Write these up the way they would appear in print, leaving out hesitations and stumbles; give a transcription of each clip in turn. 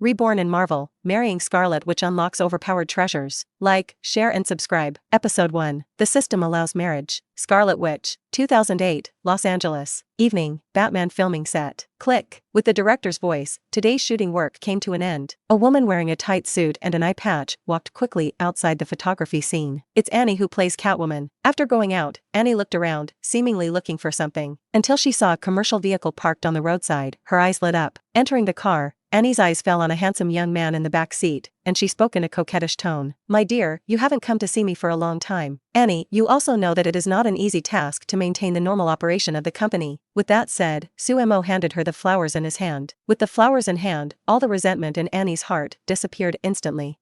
Reborn in Marvel, marrying Scarlet Witch unlocks overpowered treasures. Like, share and subscribe. Episode 1. The system allows marriage. Scarlet Witch, 2008, Los Angeles. Evening, Batman filming set. Click. With the director's voice, today's shooting work came to an end. A woman wearing a tight suit and an eye patch walked quickly outside the photography scene. It's Annie who plays Catwoman. After going out, Annie looked around, seemingly looking for something, until she saw a commercial vehicle parked on the roadside. Her eyes lit up. Entering the car, Annie's eyes fell on a handsome young man in the back seat, and she spoke in a coquettish tone. "My dear, you haven't come to see me for a long time. Annie, you also know that it is not an easy task to maintain the normal operation of the company." With that said, Suemo handed her the flowers in his hand. With the flowers in hand, all the resentment in Annie's heart disappeared instantly.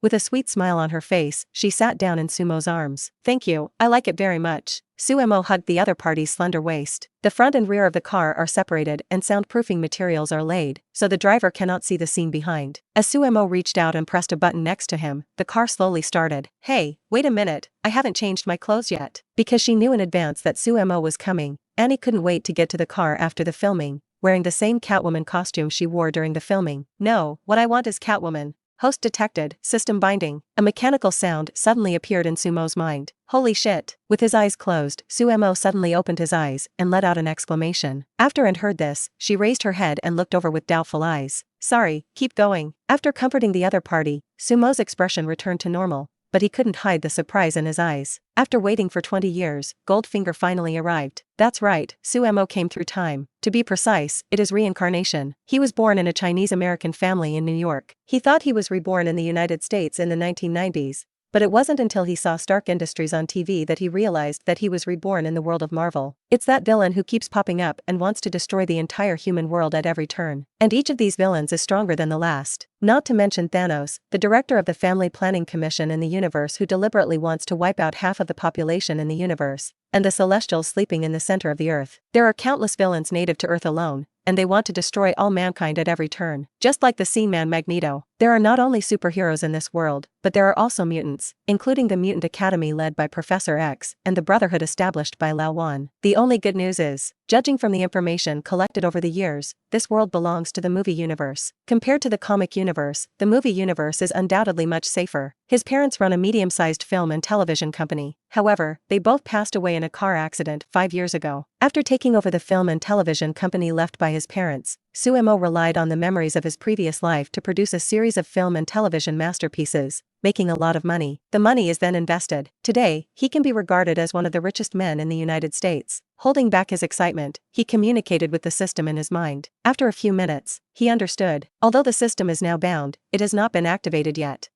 With a sweet smile on her face, she sat down in Sumo's arms. "Thank you, I like it very much." Suemo hugged the other party's slender waist. The front and rear of the car are separated and soundproofing materials are laid, so the driver cannot see the scene behind. As Suemo reached out and pressed a button next to him, the car slowly started. "Hey, wait a minute, I haven't changed my clothes yet." Because she knew in advance that Suemo was coming, Annie couldn't wait to get to the car after the filming, wearing the same Catwoman costume she wore during the filming. "No, what I want is Catwoman." Host detected, system binding. A mechanical sound suddenly appeared in Sumo's mind. "Holy shit." With his eyes closed, Suemo suddenly opened his eyes and let out an exclamation. After and heard this, she raised her head and looked over with doubtful eyes. "Sorry, keep going." After comforting the other party, Sumo's expression returned to normal, but he couldn't hide the surprise in his eyes. After waiting for 20 years, Goldfinger finally arrived. That's right, Suemo came through time. To be precise, it is reincarnation. He was born in a Chinese-American family in New York. He thought he was reborn in the United States in the 1990s. But it wasn't until he saw Stark Industries on TV that he realized that he was reborn in the world of Marvel. It's that villain who keeps popping up and wants to destroy the entire human world at every turn. And each of these villains is stronger than the last. Not to mention Thanos, the director of the Family Planning Commission in the universe who deliberately wants to wipe out half of the population in the universe, and the Celestials sleeping in the center of the Earth. There are countless villains native to Earth alone, and they want to destroy all mankind at every turn. Just like the Scene Man Magneto. There are not only superheroes in this world, but there are also mutants, including the Mutant Academy led by Professor X, and the Brotherhood established by Lao Wan. The only good news is, judging from the information collected over the years, this world belongs to the movie universe. Compared to the comic universe, the movie universe is undoubtedly much safer. His parents run a medium-sized film and television company. However, they both passed away in a car accident 5 years ago. After taking over the film and television company left by his parents, Suemo relied on the memories of his previous life to produce a series of film and television masterpieces, making a lot of money. The money is then invested. Today, he can be regarded as one of the richest men in the United States. Holding back his excitement, he communicated with the system in his mind. After a few minutes, he understood. Although the system is now bound, it has not been activated yet.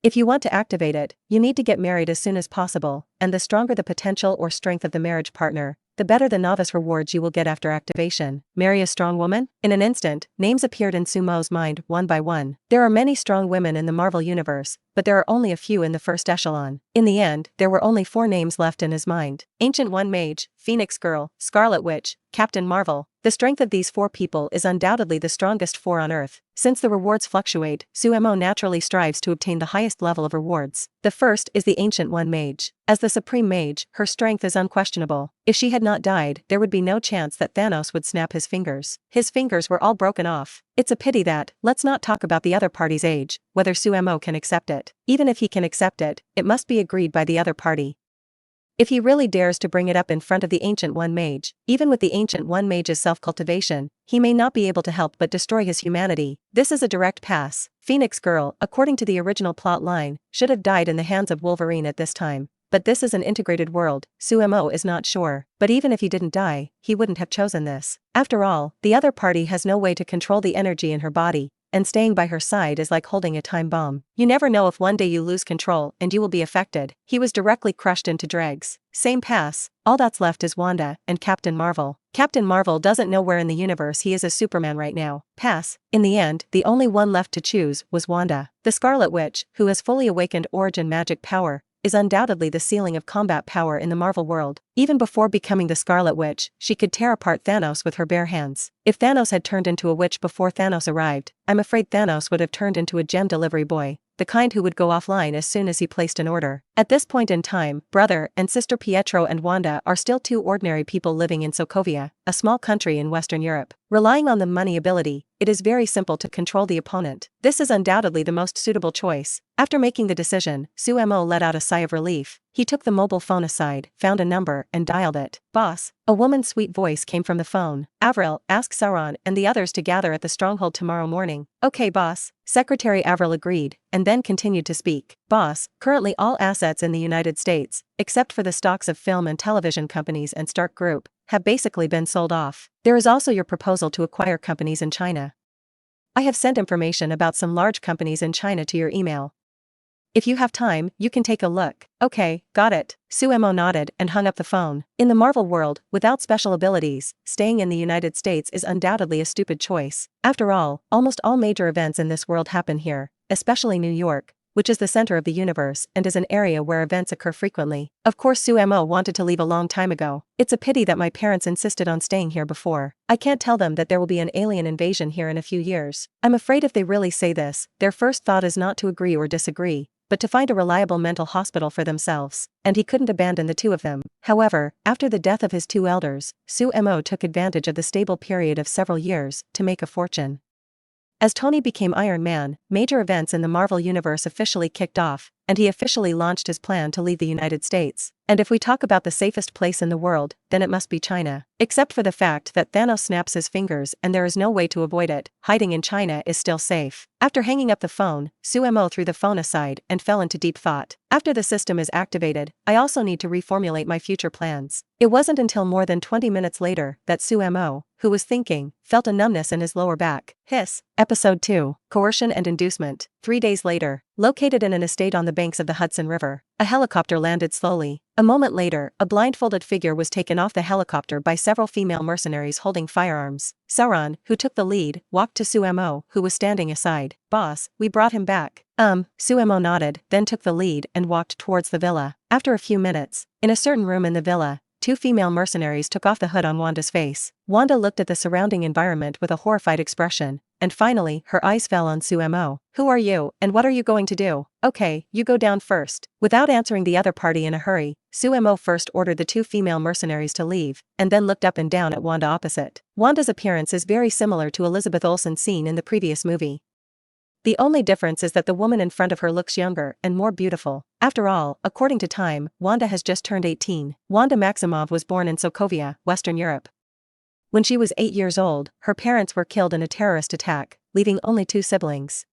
If you want to activate it, you need to get married as soon as possible, and the stronger the potential or strength of the marriage partner, the better the novice rewards you will get after activation. Marry a strong woman? In an instant, names appeared in Sumo's mind one by one. There are many strong women in the Marvel universe, but there are only a few in the first echelon. In the end, there were only 4 names left in his mind. Ancient One Mage, Phoenix Girl, Scarlet Witch, Captain Marvel. The strength of these 4 people is undoubtedly the strongest 4 on Earth. Since the rewards fluctuate, Suemo naturally strives to obtain the highest level of rewards. The first is the Ancient One Mage. As the Supreme Mage, her strength is unquestionable. If she had not died, there would be no chance that Thanos would snap his fingers. His fingers were all broken off. It's a pity that, let's not talk about the other party's age, whether Suemo can accept it. Even if he can accept it, it must be agreed by the other party. If he really dares to bring it up in front of the Ancient One Mage, even with the Ancient One Mage's self-cultivation, he may not be able to help but destroy his humanity. This is a direct pass. Phoenix Girl, according to the original plot line, should have died in the hands of Wolverine at this time. But this is an integrated world, Suemo is not sure. But even if he didn't die, he wouldn't have chosen this. After all, the other party has no way to control the energy in her body, and staying by her side is like holding a time bomb. You never know if one day you lose control and you will be affected. He was directly crushed into dregs. Same pass. All that's left is Wanda and Captain Marvel. Captain Marvel doesn't know where in the universe he is a Superman right now. Pass. In the end, the only one left to choose was Wanda. The Scarlet Witch, who has fully awakened origin magic power, is undoubtedly the ceiling of combat power in the Marvel world. Even before becoming the Scarlet Witch, she could tear apart Thanos with her bare hands. If Thanos had turned into a witch before Thanos arrived, I'm afraid Thanos would have turned into a gem delivery boy, the kind who would go offline as soon as he placed an order. At this point in time, brother and sister Pietro and Wanda are still two ordinary people living in Sokovia, a small country in Western Europe. Relying on the money ability, it is very simple to control the opponent. This is undoubtedly the most suitable choice. After making the decision, Suemo let out a sigh of relief. He took the mobile phone aside, found a number, and dialed it. Boss. A woman's sweet voice came from the phone. Avril, ask Sauron and the others to gather at the stronghold tomorrow morning. Okay, boss. Secretary Avril agreed, and then continued to speak. Boss, currently all assets in the United States, except for the stocks of film and television companies and Stark Group, have basically been sold off. There is also your proposal to acquire companies in China. I have sent information about some large companies in China to your email. If you have time, you can take a look. Okay, got it. Suemo nodded and hung up the phone. In the Marvel world, without special abilities, staying in the United States is undoubtedly a stupid choice. After all, almost all major events in this world happen here, especially New York, which is the center of the universe and is an area where events occur frequently. Of course Suemo wanted to leave a long time ago. It's a pity that my parents insisted on staying here before. I can't tell them that there will be an alien invasion here in a few years. I'm afraid if they really say this, their first thought is not to agree or disagree, but to find a reliable mental hospital for themselves, and he couldn't abandon the two of them. However, after the death of his two elders, Suemo took advantage of the stable period of several years to make a fortune. As Tony became Iron Man, major events in the Marvel Universe officially kicked off, and he officially launched his plan to leave the United States. And if we talk about the safest place in the world, then it must be China. Except for the fact that Thanos snaps his fingers and there is no way to avoid it, hiding in China is still safe. After hanging up the phone, Suemo threw the phone aside and fell into deep thought. After the system is activated, I also need to reformulate my future plans. It wasn't until more than 20 minutes later that Suemo, who was thinking, felt a numbness in his lower back. Hiss. Episode 2. Coercion and Inducement. 3 days later, located in an estate on the banks of the Hudson River, a helicopter landed slowly. A moment later, a blindfolded figure was taken off the helicopter by several female mercenaries holding firearms. Sauron, who took the lead, walked to Suemo, who was standing aside. Boss, we brought him back. Suemo nodded, then took the lead and walked towards the villa. After a few minutes, in a certain room in the villa, two female mercenaries took off the hood on Wanda's face. Wanda looked at the surrounding environment with a horrified expression, and finally, her eyes fell on Suemo. Who are you, and what are you going to do? Okay, you go down first. Without answering the other party in a hurry, Suemo first ordered the two female mercenaries to leave, and then looked up and down at Wanda opposite. Wanda's appearance is very similar to Elizabeth Olsen seen in the previous movie. The only difference is that the woman in front of her looks younger and more beautiful. After all, according to time, Wanda has just turned 18. Wanda Maximoff was born in Sokovia, Western Europe. When she was 8 years old, her parents were killed in a terrorist attack, leaving only 2 siblings.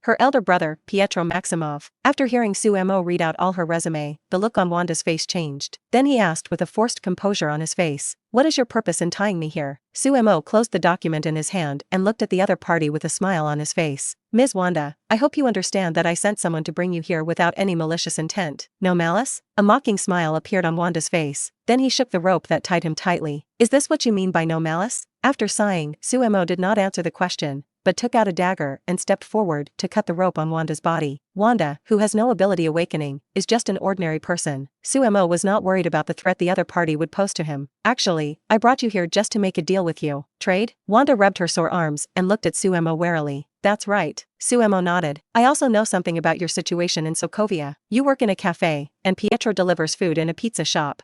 Her elder brother, Pietro Maximoff, after hearing Suemo read out all her resume, the look on Wanda's face changed. Then he asked with a forced composure on his face, "What is your purpose in tying me here?" Suemo closed the document in his hand and looked at the other party with a smile on his face. "Ms. Wanda, I hope you understand that I sent someone to bring you here without any malicious intent. No malice?" A mocking smile appeared on Wanda's face. Then he shook the rope that tied him tightly. "Is this what you mean by no malice?" After sighing, Suemo did not answer the question, but took out a dagger and stepped forward to cut the rope on Wanda's body. Wanda, who has no ability awakening, is just an ordinary person. Suemo was not worried about the threat the other party would pose to him. "Actually, I brought you here just to make a deal with you." "Trade?" Wanda rubbed her sore arms and looked at Suemo warily. "That's right." Suemo nodded. "I also know something about your situation in Sokovia. You work in a cafe, and Pietro delivers food in a pizza shop.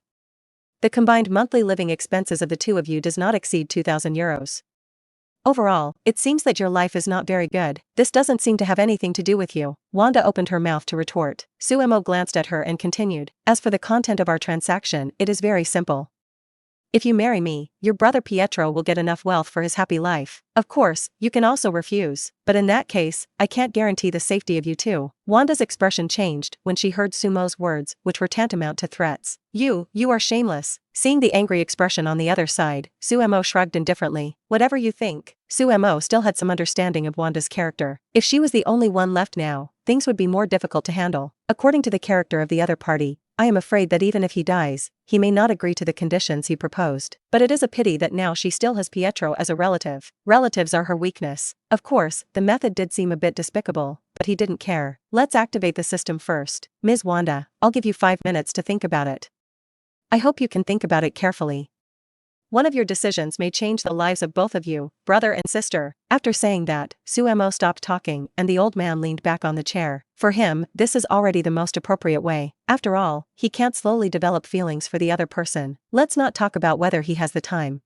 The combined monthly living expenses of the two of you does not exceed 2,000 euros. Overall, it seems that your life is not very good. This doesn't seem to have anything to do with you." Wanda opened her mouth to retort. Suemo glanced at her and continued, "As for the content of our transaction, it is very simple. If you marry me, your brother Pietro will get enough wealth for his happy life. Of course, you can also refuse, but in that case, I can't guarantee the safety of you two." Wanda's expression changed when she heard Sumo's words, which were tantamount to threats. You are shameless." Seeing the angry expression on the other side, Suemo shrugged indifferently. "Whatever you think." Suemo still had some understanding of Wanda's character. If she was the only one left now, things would be more difficult to handle. According to the character of the other party, I am afraid that even if he dies, he may not agree to the conditions he proposed. But it is a pity that now she still has Pietro as a relative. Relatives are her weakness. Of course, the method did seem a bit despicable, but he didn't care. "Let's activate the system first. Ms. Wanda, I'll give you 5 minutes to think about it. I hope you can think about it carefully. One of your decisions may change the lives of both of you, brother and sister." After saying that, Suemo stopped talking and the old man leaned back on the chair. For him, this is already the most appropriate way. After all, he can't slowly develop feelings for the other person. Let's not talk about whether he has the time.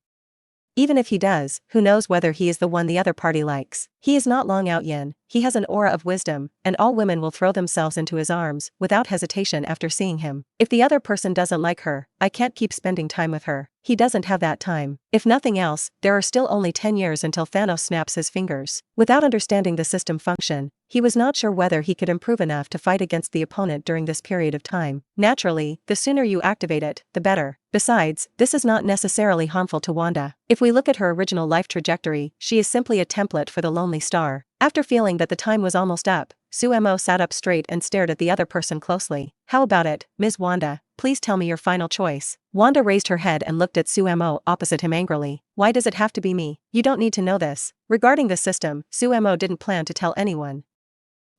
Even if he does, who knows whether he is the one the other party likes. He is not long out yin, he has an aura of wisdom, and all women will throw themselves into his arms without hesitation after seeing him. If the other person doesn't like her, I can't keep spending time with her. He doesn't have that time. If nothing else, there are still only 10 years until Thanos snaps his fingers. Without understanding the system function, he was not sure whether he could improve enough to fight against the opponent during this period of time. Naturally, the sooner you activate it, the better. Besides, this is not necessarily harmful to Wanda. If we look at her original life trajectory, she is simply a template for the lonely star. After feeling that the time was almost up, Suemo sat up straight and stared at the other person closely. "How about it, Ms. Wanda? Please tell me your final choice." Wanda raised her head and looked at Suemo opposite him angrily. "Why does it have to be me? You don't need to know this." Regarding the system, Suemo didn't plan to tell anyone.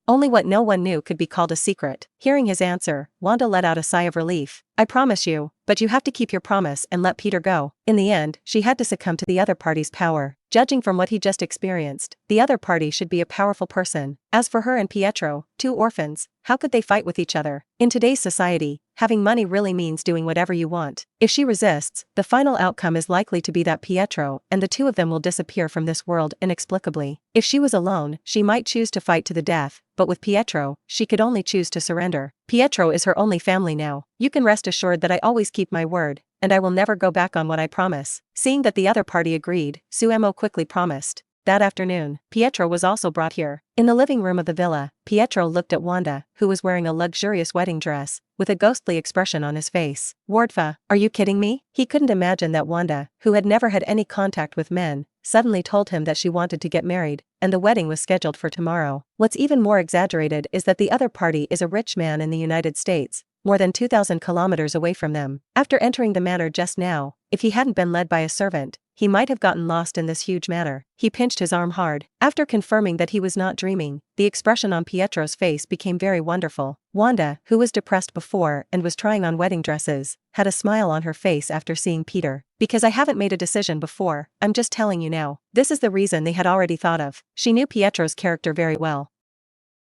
Only what no one knew could be called a secret. Hearing his answer, Wanda let out a sigh of relief. "I promise you, but you have to keep your promise and let Peter go." In the end, she had to succumb to the other party's power. Judging from what he just experienced, the other party should be a powerful person. As for her and Pietro, two orphans, how could they fight with each other? In today's society, having money really means doing whatever you want. If she resists, the final outcome is likely to be that Pietro and the two of them will disappear from this world inexplicably. If she was alone, she might choose to fight to the death, but with Pietro, she could only choose to surrender. Pietro is her only family now. "You can rest assured that I always keep my word, and I will never go back on what I promise." Seeing that the other party agreed, Suemo quickly promised. That afternoon, Pietro was also brought here. In the living room of the villa, Pietro looked at Wanda, who was wearing a luxurious wedding dress, with a ghostly expression on his face. "Wardfa, are you kidding me?" He couldn't imagine that Wanda, who had never had any contact with men, suddenly told him that she wanted to get married, and the wedding was scheduled for tomorrow. What's even more exaggerated is that the other party is a rich man in the United States, more than 2,000 kilometers away from them. After entering the manor just now, if he hadn't been led by a servant, he might have gotten lost in this huge manor. He pinched his arm hard. After confirming that he was not dreaming, the expression on Pietro's face became very wonderful. Wanda, who was depressed before and was trying on wedding dresses, had a smile on her face after seeing Peter. "Because I haven't made a decision before, I'm just telling you now." This is the reason they had already thought of. She knew Pietro's character very well.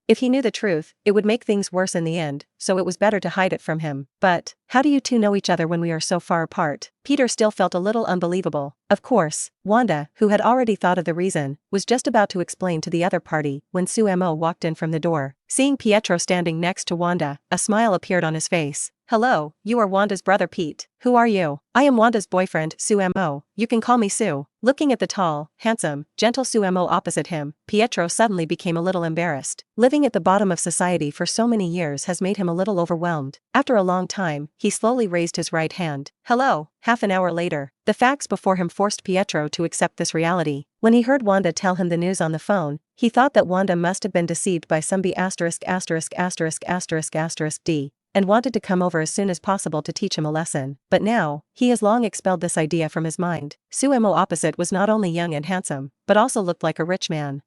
If he knew the truth, it would make things worse in the end, so it was better to hide it from him. "But, how do you two know each other when we are so far apart?" Peter still felt a little unbelievable. Of course, Wanda, who had already thought of the reason, was just about to explain to the other party when Suemo walked in from the door. Seeing Pietro standing next to Wanda, a smile appeared on his face. "Hello, you are Wanda's brother Pete. Who are you?" "I am Wanda's boyfriend, Suemo. You can call me Sue." Looking at the tall, handsome, gentle Suemo opposite him, Pietro suddenly became a little embarrassed. Living at the bottom of society for so many years has made him a little overwhelmed. After a long time, he slowly raised his right hand. "Hello." Half an hour later, the facts before him forced Pietro to accept this reality. When he heard Wanda tell him the news on the phone, he thought that Wanda must have been deceived by some B***************************** D, and wanted to come over as soon as possible to teach him a lesson. But now, he has long expelled this idea from his mind. Suemo opposite was not only young and handsome, but also looked like a rich man.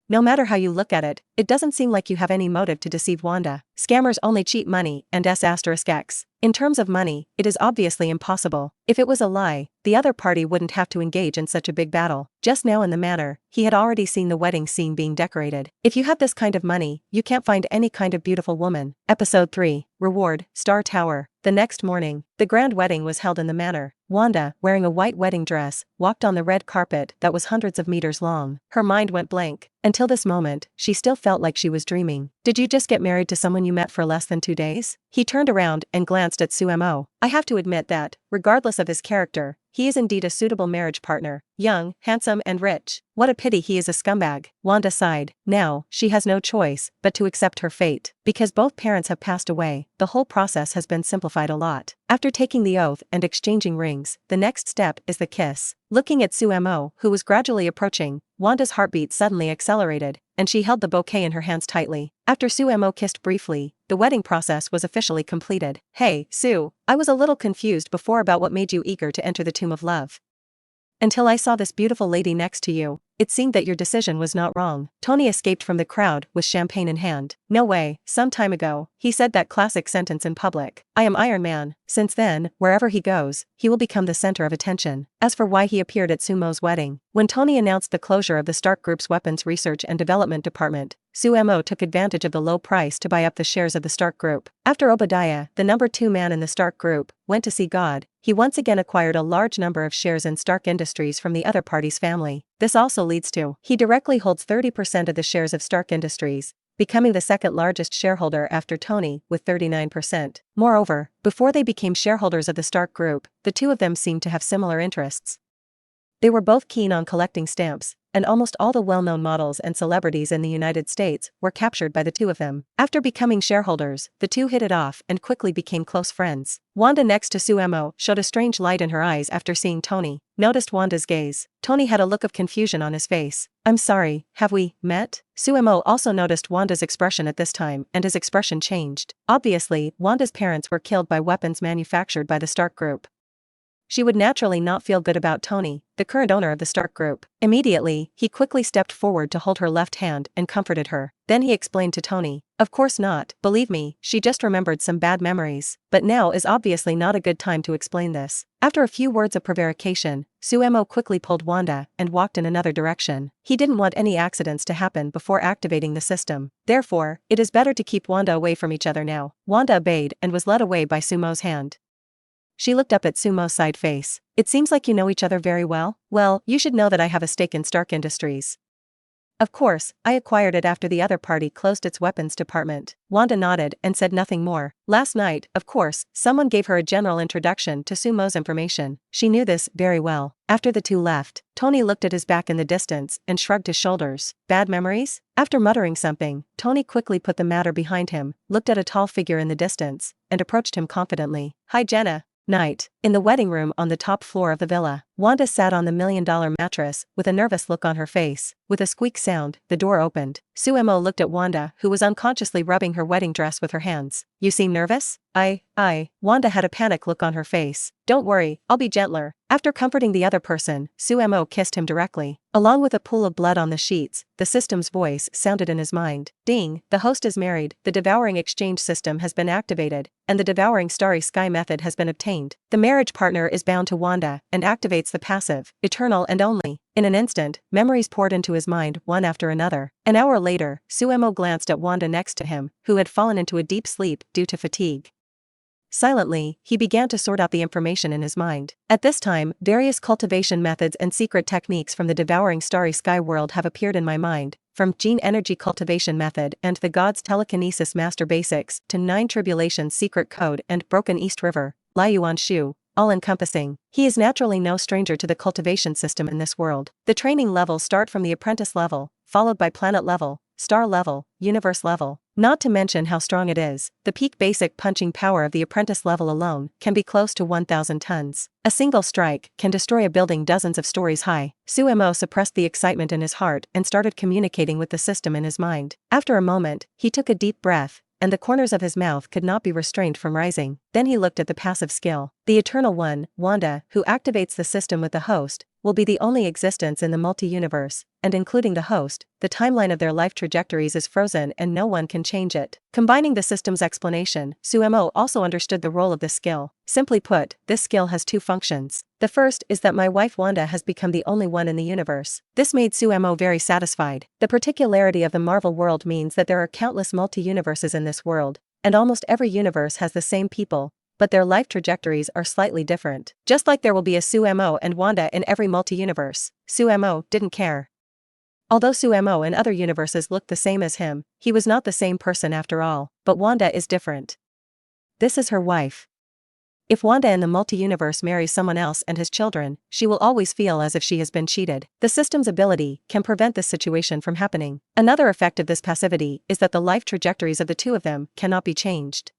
No matter how you look at it, it doesn't seem like you have any motive to deceive Wanda. Scammers only cheat money and S***X. In terms of money, it is obviously impossible. If it was a lie, the other party wouldn't have to engage in such a big battle. Just now in the manor, he had already seen the wedding scene being decorated. If you have this kind of money, you can't find any kind of beautiful woman. Episode 3, Reward, Star Tower. The next morning, the grand wedding was held in the manor. Wanda, wearing a white wedding dress, walked on the red carpet that was hundreds of meters long. Her mind went blank. Until this moment, she still felt like she was dreaming. "Did you just get married to someone you met for less than 2 days?" He turned around and glanced at Suemo. "I have to admit that, regardless of his character, he is indeed a suitable marriage partner. Young, handsome and rich. What a pity he is a scumbag." Wanda sighed. Now, she has no choice but to accept her fate. Because both parents have passed away, the whole process has been simplified a lot. After taking the oath and exchanging rings, the next step is the kiss. Looking at Suemo, who was gradually approaching, Wanda's heartbeat suddenly accelerated, and she held the bouquet in her hands tightly. After Suemo kissed briefly, the wedding process was officially completed. "Hey, Sue, I was a little confused before about what made you eager to enter the tomb of love. Until I saw this beautiful lady next to you, it seemed that your decision was not wrong." Tony escaped from the crowd with champagne in hand. "No way, some time ago, he said that classic sentence in public. I am Iron Man, Since then, wherever he goes, he will become the center of attention. As for why he appeared at Sumo's wedding, when Tony announced the closure of the Stark Group's Weapons Research and Development Department, Sumo took advantage of the low price to buy up the shares of the Stark Group. After Obadiah, the number 2 man in the Stark Group, went to see God, he once again acquired a large number of shares in Stark Industries from the other party's family. This also leads to, he directly holds 30% of the shares of Stark Industries, becoming the second largest shareholder after Tony, with 39%. Moreover, before they became shareholders of the Stark Group, the two of them seemed to have similar interests. They were both keen on collecting stamps, and almost all the well-known models and celebrities in the United States were captured by the two of them. After becoming shareholders, the two hit it off and quickly became close friends. Wanda, next to Sumo, showed a strange light in her eyes after seeing Tony, noticed Wanda's gaze. Tony had a look of confusion on his face. "I'm sorry, have we met?" Sumo also noticed Wanda's expression at this time, and his expression changed. Obviously, Wanda's parents were killed by weapons manufactured by the Stark Group. She would naturally not feel good about Tony, the current owner of the Stark Group. Immediately, he quickly stepped forward to hold her left hand and comforted her. Then he explained to Tony, "Of course not, believe me, she just remembered some bad memories. But now is obviously not a good time to explain this." After a few words of prevarication, Sumo quickly pulled Wanda and walked in another direction. He didn't want any accidents to happen before activating the system. Therefore, it is better to keep Wanda away from each other now. Wanda obeyed and was led away by Sumo's hand. She looked up at Sumo's side face. "It seems like you know each other very well. Well, you should know that I have a stake in Stark Industries. Of course, I acquired it after the other party closed its weapons department." Wanda nodded and said nothing more. Last night, of course, someone gave her a general introduction to Sumo's information. She knew this very well. After the two left, Tony looked at his back in the distance and shrugged his shoulders. Bad memories? After muttering something, Tony quickly put the matter behind him, looked at a tall figure in the distance, and approached him confidently. "Hi Jenna." Night. In the wedding room on the top floor of the villa, Wanda sat on the $1 million mattress with a nervous look on her face. With a squeak sound, the door opened. Sumo looked at Wanda, who was unconsciously rubbing her wedding dress with her hands. "You seem nervous?" Wanda had a panic look on her face. "Don't worry, I'll be gentler." After comforting the other person, Sumo kissed him directly. Along with a pool of blood on the sheets, the system's voice sounded in his mind. "Ding, the host is married, the devouring exchange system has been activated, and the devouring starry sky method has been obtained. The marriage partner is bound to Wanda, and activates the passive, eternal and only." In an instant, memories poured into his mind one after another. An hour later, Sumo glanced at Wanda next to him, who had fallen into a deep sleep due to fatigue. Silently, he began to sort out the information in his mind. At this time, various cultivation methods and secret techniques from the devouring starry sky world have appeared in my mind, from gene energy cultivation method and the gods telekinesis master basics to 9 tribulations secret code and broken East River, Liuan Shu, all-encompassing. He is naturally no stranger to the cultivation system in this world. The training levels start from the apprentice level, followed by planet level, star level, universe level. Not to mention how strong it is, the peak basic punching power of the apprentice level alone can be close to 1,000 tons. A single strike can destroy a building dozens of stories high. Sumo suppressed the excitement in his heart and started communicating with the system in his mind. After a moment, he took a deep breath, and the corners of his mouth could not be restrained from rising. Then he looked at the passive skill. The Eternal One, Wanda, who activates the system with the host, will be the only existence in the multi-universe, and including the host, the timeline of their life trajectories is frozen and no one can change it. Combining the system's explanation, Sumo also understood the role of this skill. Simply put, this skill has two functions. The first is that my wife Wanda has become the only one in the universe. This made Sumo very satisfied. The particularity of the Marvel world means that there are countless multi-universes in this world, and almost every universe has the same people, but their life trajectories are slightly different. Just like there will be a Sumo and Wanda in every multi-universe, Sumo didn't care. Although Sumo in other universes looked the same as him, he was not the same person after all. But Wanda is different. This is her wife. If Wanda in the multi-universe marries someone else and has children, she will always feel as if she has been cheated. The system's ability can prevent this situation from happening. Another effect of this passivity is that the life trajectories of the two of them cannot be changed.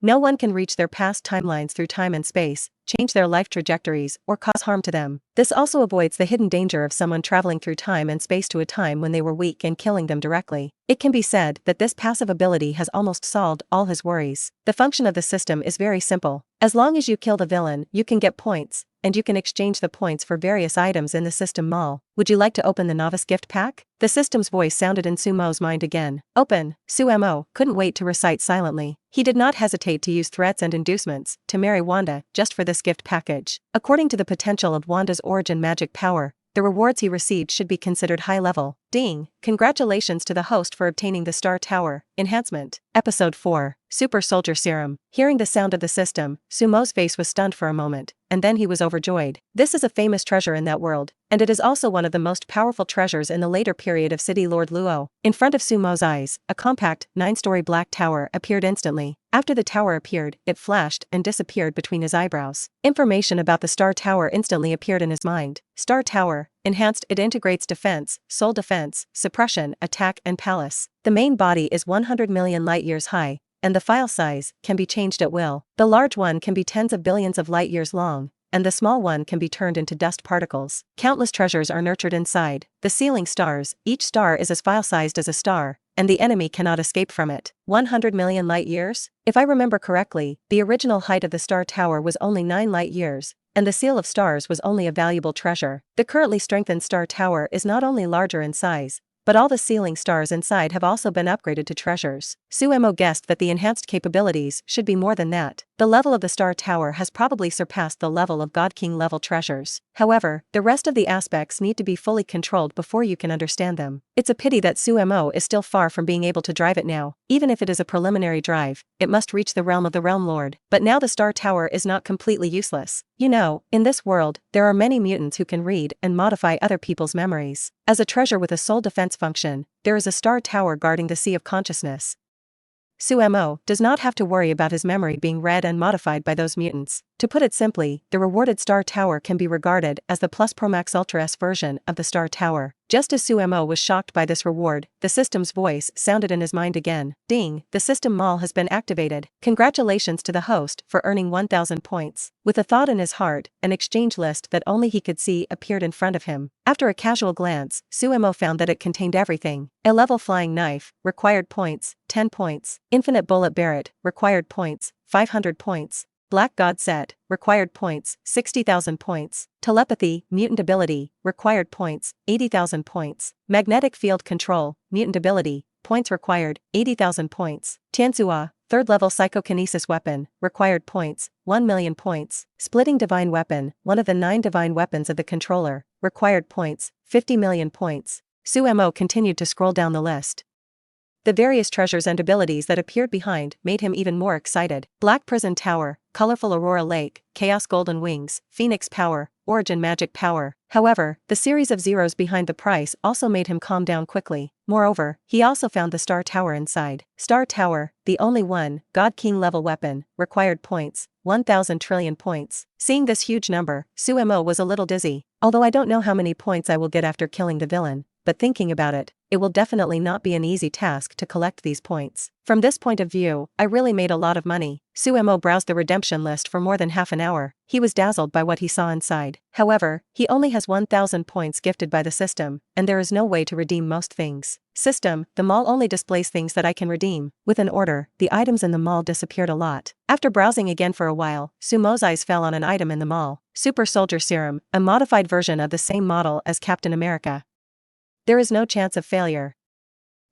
No one can reach their past timelines through time and space, change their life trajectories, or cause harm to them. This also avoids the hidden danger of someone traveling through time and space to a time when they were weak and killing them directly. It can be said that this passive ability has almost solved all his worries. The function of the system is very simple. As long as you kill the villain, you can get points, and you can exchange the points for various items in the system mall. Would you like to open the novice gift pack? The system's voice sounded in Sumo's mind again. Open. Sumo couldn't wait to recite silently. He did not hesitate to use threats and inducements to marry Wanda just for this gift package. According to the potential of Wanda's origin magic power, the rewards he received should be considered high level. Ding! Congratulations to the host for obtaining the Star Tower Enhancement. Episode 4. Super Soldier Serum. Hearing the sound of the system, Sumo's face was stunned for a moment, and then he was overjoyed. This is a famous treasure in that world, and it is also one of the most powerful treasures in the later period of City Lord Luo. In front of Sumo's eyes, a compact, 9-story black tower appeared instantly. After the tower appeared, it flashed and disappeared between his eyebrows. Information about the Star Tower instantly appeared in his mind. Star Tower Enhanced. It integrates defense, soul defense, suppression, attack, and palace. The main body is 100 million light-years high, and the file size can be changed at will. The large one can be tens of billions of light-years long, and the small one can be turned into dust particles. Countless treasures are nurtured inside. The ceiling stars, each star is as file-sized as a star, and the enemy cannot escape from it. 100 million light-years? If I remember correctly, the original height of the Star Tower was only 9 light-years, and the Seal of Stars was only a valuable treasure. The currently strengthened Star Tower is not only larger in size, but all the ceiling stars inside have also been upgraded to treasures. Sumo guessed that the enhanced capabilities should be more than that. The level of the Star Tower has probably surpassed the level of God King level treasures. However, the rest of the aspects need to be fully controlled before you can understand them. It's a pity that Sumo is still far from being able to drive it now. Even if it is a preliminary drive, it must reach the realm of the Realm Lord. But now the Star Tower is not completely useless. You know, in this world, there are many mutants who can read and modify other people's memories. As a treasure with a soul defense function, there is a Star Tower guarding the Sea of Consciousness. Sumo does not have to worry about his memory being read and modified by those mutants. To put it simply, the rewarded Star Tower can be regarded as the Plus Pro Max Ultra S version of the Star Tower. Just as Sumo was shocked by this reward, the system's voice sounded in his mind again. Ding! The system mall has been activated. Congratulations to the host for earning 1,000 points. With a thought in his heart, an exchange list that only he could see appeared in front of him. After a casual glance, Sumo found that it contained everything. A level flying knife, required points, 10 points. Infinite bullet Barrett, required points, 500 points. Black God Set, required points, 60,000 points. Telepathy, mutant ability, required points, 80,000 points. Magnetic field control, mutant ability, points required, 80,000 points. Tianzua, third level psychokinesis weapon, required points, 1 million points. Splitting divine weapon, one of the 9 divine weapons of the controller, required points, 50 million points. Sumo continued to scroll down the list. The various treasures and abilities that appeared behind made him even more excited. Black Prison Tower, Colorful Aurora Lake, Chaos Golden Wings, Phoenix Power, Origin Magic Power. However, the series of zeros behind the price also made him calm down quickly. Moreover, he also found the Star Tower inside. Star Tower, the only one, God King level weapon, required points, 1,000 trillion points. Seeing this huge number, Sumo was a little dizzy. Although I don't know how many points I will get after killing the villain, but thinking about it, it will definitely not be an easy task to collect these points. From this point of view, I really made a lot of money. Sumo browsed the redemption list for more than half an hour. He was dazzled by what he saw inside. However, he only has 1,000 points gifted by the system, and there is no way to redeem most things. System, the mall only displays things that I can redeem. With an order, the items in the mall disappeared a lot. After browsing again for a while, Sumo's eyes fell on an item in the mall. Super Soldier Serum, a modified version of the same model as Captain America. There is no chance of failure.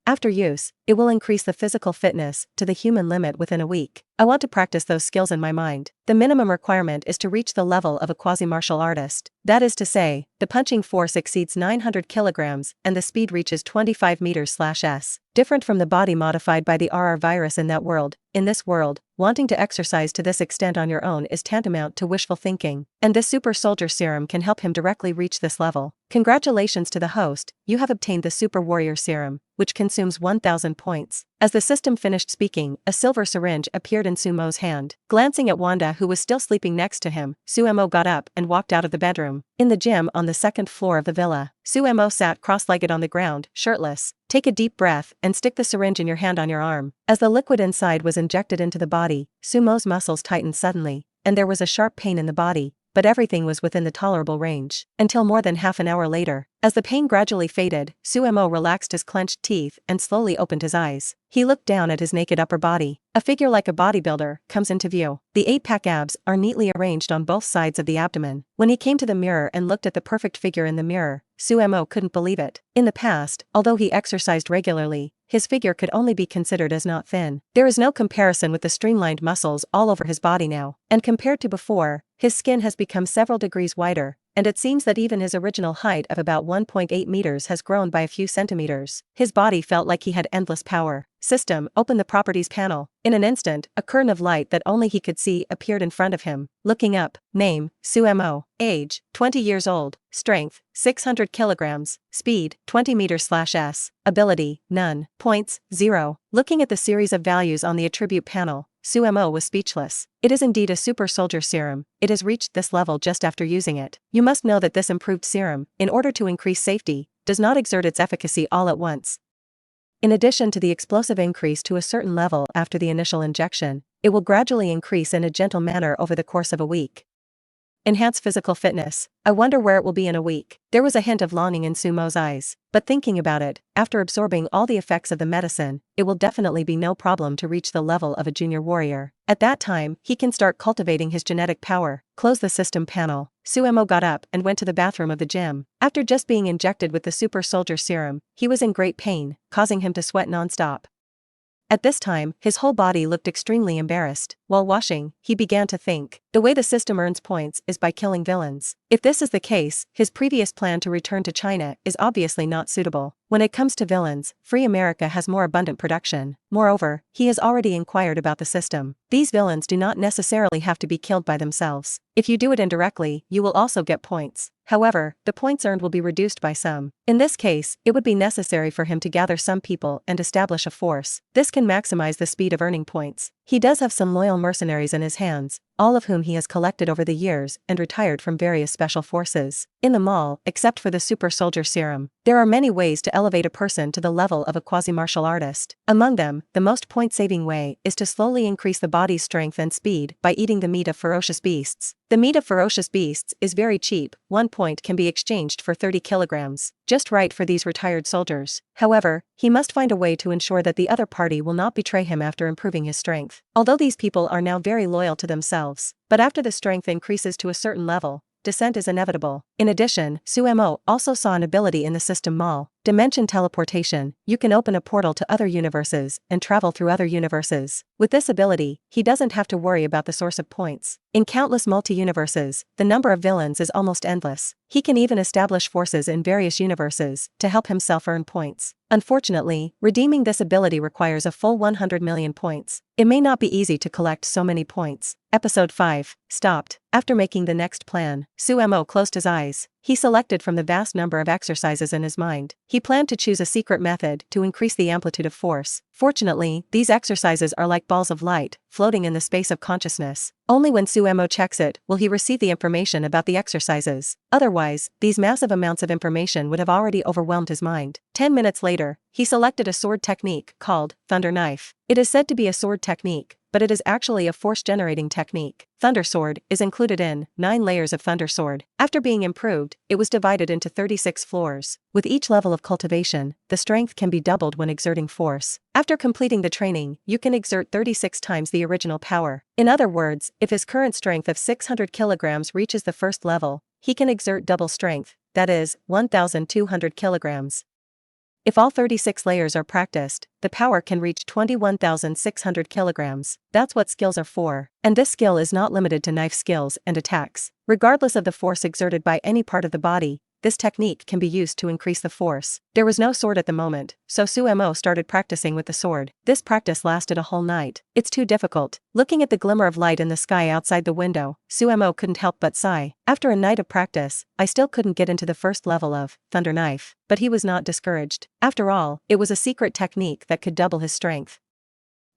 After use, it will increase the physical fitness to the human limit within a week. I want to practice those skills in my mind. The minimum requirement is to reach the level of a quasi-martial artist. That is to say, the punching force exceeds 900 kilograms and the speed reaches 25 meters/s. Different from the body modified by the RR virus in that world, in this world, wanting to exercise to this extent on your own is tantamount to wishful thinking, and this Super Soldier Serum can help him directly reach this level. Congratulations to the host, you have obtained the Super Warrior Serum, which consumes 1,000 points. As the system finished speaking, a silver syringe appeared in Sumo's hand. Glancing at Wanda, who was still sleeping next to him, Sumo got up and walked out of the bedroom. In the gym on the second floor of the villa, Sumo sat cross-legged on the ground, shirtless. Take a deep breath and stick the syringe in your hand on your arm. As the liquid inside was injected into the body, Sumo's muscles tightened suddenly, and there was a sharp pain in the body. but everything was within the tolerable range. Until more than half an hour later. As the pain gradually faded, Suemo relaxed his clenched teeth and slowly opened his eyes. He looked down at his naked upper body. A figure like a bodybuilder comes into view. The 8-pack abs are neatly arranged on both sides of the abdomen. When he came to the mirror and looked at the perfect figure in the mirror, Suemo couldn't believe it. In the past, although he exercised regularly, his figure could only be considered as not thin. There is no comparison with the streamlined muscles all over his body now. And compared to before, his skin has become several degrees wider, and it seems that even his original height of about 1.8 meters has grown by a few centimeters. His body felt like he had endless power. System, open the properties panel. In an instant, a curtain of light that only he could see appeared in front of him. Looking up, name, Suemo, age, 20 years old, strength, 600 kilograms, speed, 20 meters/s, ability, none, points, 0. Looking at the series of values on the attribute panel, Suemo was speechless. It is indeed a super soldier serum. It has reached this level just after using it. You must know that this improved serum, in order to increase safety, does not exert its efficacy all at once. In addition to the explosive increase to a certain level after the initial injection, it will gradually increase in a gentle manner over the course of a week. Enhance physical fitness. I wonder where it will be in a week. There was a hint of longing in Sumo's eyes, but thinking about it, after absorbing all the effects of the medicine, it will definitely be no problem to reach the level of a junior warrior. At that time, he can start cultivating his genetic power. Close the system panel. Suemo got up and went to the bathroom of the gym. After just being injected with the super soldier serum, he was in great pain, causing him to sweat non-stop. At this time, his whole body looked extremely embarrassed. While washing, he began to think. The way the system earns points is by killing villains. If this is the case, his previous plan to return to China is obviously not suitable. When it comes to villains, Free America has more abundant production. Moreover, he has already inquired about the system. These villains do not necessarily have to be killed by themselves. If you do it indirectly, you will also get points. However, the points earned will be reduced by some. In this case, it would be necessary for him to gather some people and establish a force. This can maximize the speed of earning points. He does have some loyal mercenaries in his hands, all of whom he has collected over the years and retired from various special forces. In the mall, except for the super soldier serum, there are many ways to elevate a person to the level of a quasi-martial artist. Among them, the most point-saving way is to slowly increase the body's strength and speed by eating the meat of ferocious beasts. The meat of ferocious beasts is very cheap. 1 point can be exchanged for 30 kilograms. Just right for these retired soldiers. However, he must find a way to ensure that the other party will not betray him after improving his strength. Although these people are now very loyal to themselves, but after the strength increases to a certain level, descent is inevitable. In addition, Suemo also saw an ability in the system mall. Dimension teleportation. You can open a portal to other universes and travel through other universes. With this ability, he doesn't have to worry about the source of points. In countless multi-universes, the number of villains is almost endless. He can even establish forces in various universes to help himself earn points. Unfortunately, redeeming this ability requires a full 100 million points. It may not be easy to collect so many points. Episode 5. Stopped. After making the next plan, Suemo closed his eyes. He selected from the vast number of exercises in his mind. He planned to choose a secret method to increase the amplitude of force. Fortunately, these exercises are like balls of light, floating in the space of consciousness. Only when Suemo checks it will he receive the information about the exercises. Otherwise, these massive amounts of information would have already overwhelmed his mind. 10 minutes later, he selected a sword technique called Thunder Knife. It is said to be a sword technique, but it is actually a force-generating technique. Thunder Sword is included in 9 layers of Thunder Sword. After being improved, it was divided into 36 floors. With each level of cultivation, the strength can be doubled when exerting force. After completing the training, you can exert 36 times the original power. In other words, if his current strength of 600 kilograms reaches the first level, he can exert double strength, that is, 1,200 kilograms. If all 36 layers are practiced, the power can reach 21,600 kilograms. That's what skills are for. And this skill is not limited to knife skills and attacks. Regardless of the force exerted by any part of the body, this technique can be used to increase the force. There was no sword at the moment, so Suemo started practicing with the sword. This practice lasted a whole night. It's too difficult. Looking at the glimmer of light in the sky outside the window, Suemo couldn't help but sigh. After a night of practice, I still couldn't get into the first level of Thunder Knife. But he was not discouraged. After all, it was a secret technique that could double his strength.